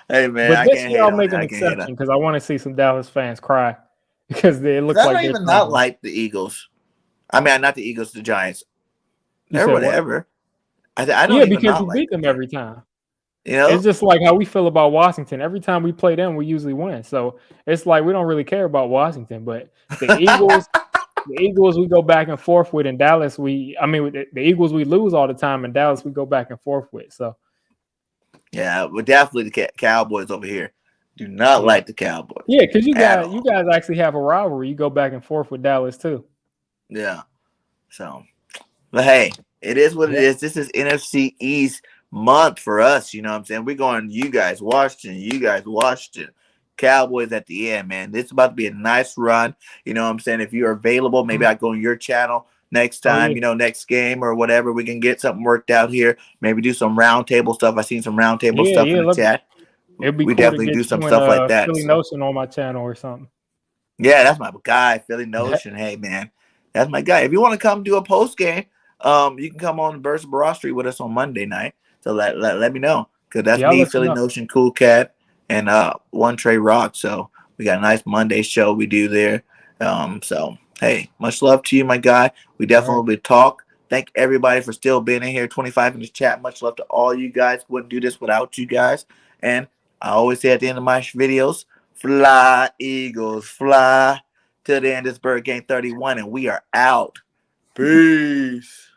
Hey man, but I this can't year hate I'll on make it. an I can't hate exception because I want to see some Dallas fans cry because it looks like I don't even not like the Eagles. I mean, not the Eagles, the Giants. Or whatever. I don't even because not we like beat them every time. It's just like how we feel about Washington. Every time we play them, we usually win. So it's like we don't really care about Washington. But the Eagles, we go back and forth with. In Dallas, the Eagles we lose all the time. In Dallas, we go back and forth with. So yeah, but definitely the Cowboys over here do not like the Cowboys. Yeah, because you guys actually have a rivalry. You go back and forth with Dallas too. Yeah. So, but hey, it is what it is. This is NFC East month for us. You know what I'm saying? We're going, you guys, Washington, Cowboys at the end, man. This is about to be a nice run. You know what I'm saying? If you're available, maybe I go on your channel next time, next game or whatever. We can get something worked out here. Maybe do some roundtable stuff. I seen some roundtable stuff in the chat. It'd be we cool definitely to get do some stuff like that. Philly Notion on my channel or something. Yeah, that's my guy, Philly Notion. Hey, man, that's my guy. If you want to come do a post game, you can come on the Burst Broad Street with us on Monday night. So let me know because that's me, Philly Notion, Cool Cat, and One Trey Rock. So we got a nice Monday show we do there. So hey, much love to you, my guy. We definitely will talk. Thank everybody for still being in here. 25 in the chat. Much love to all you guys. Wouldn't do this without you guys. And I always say at the end of my videos, fly, Eagles, fly. Till the end, this Bird Game 31, and we are out. Peace.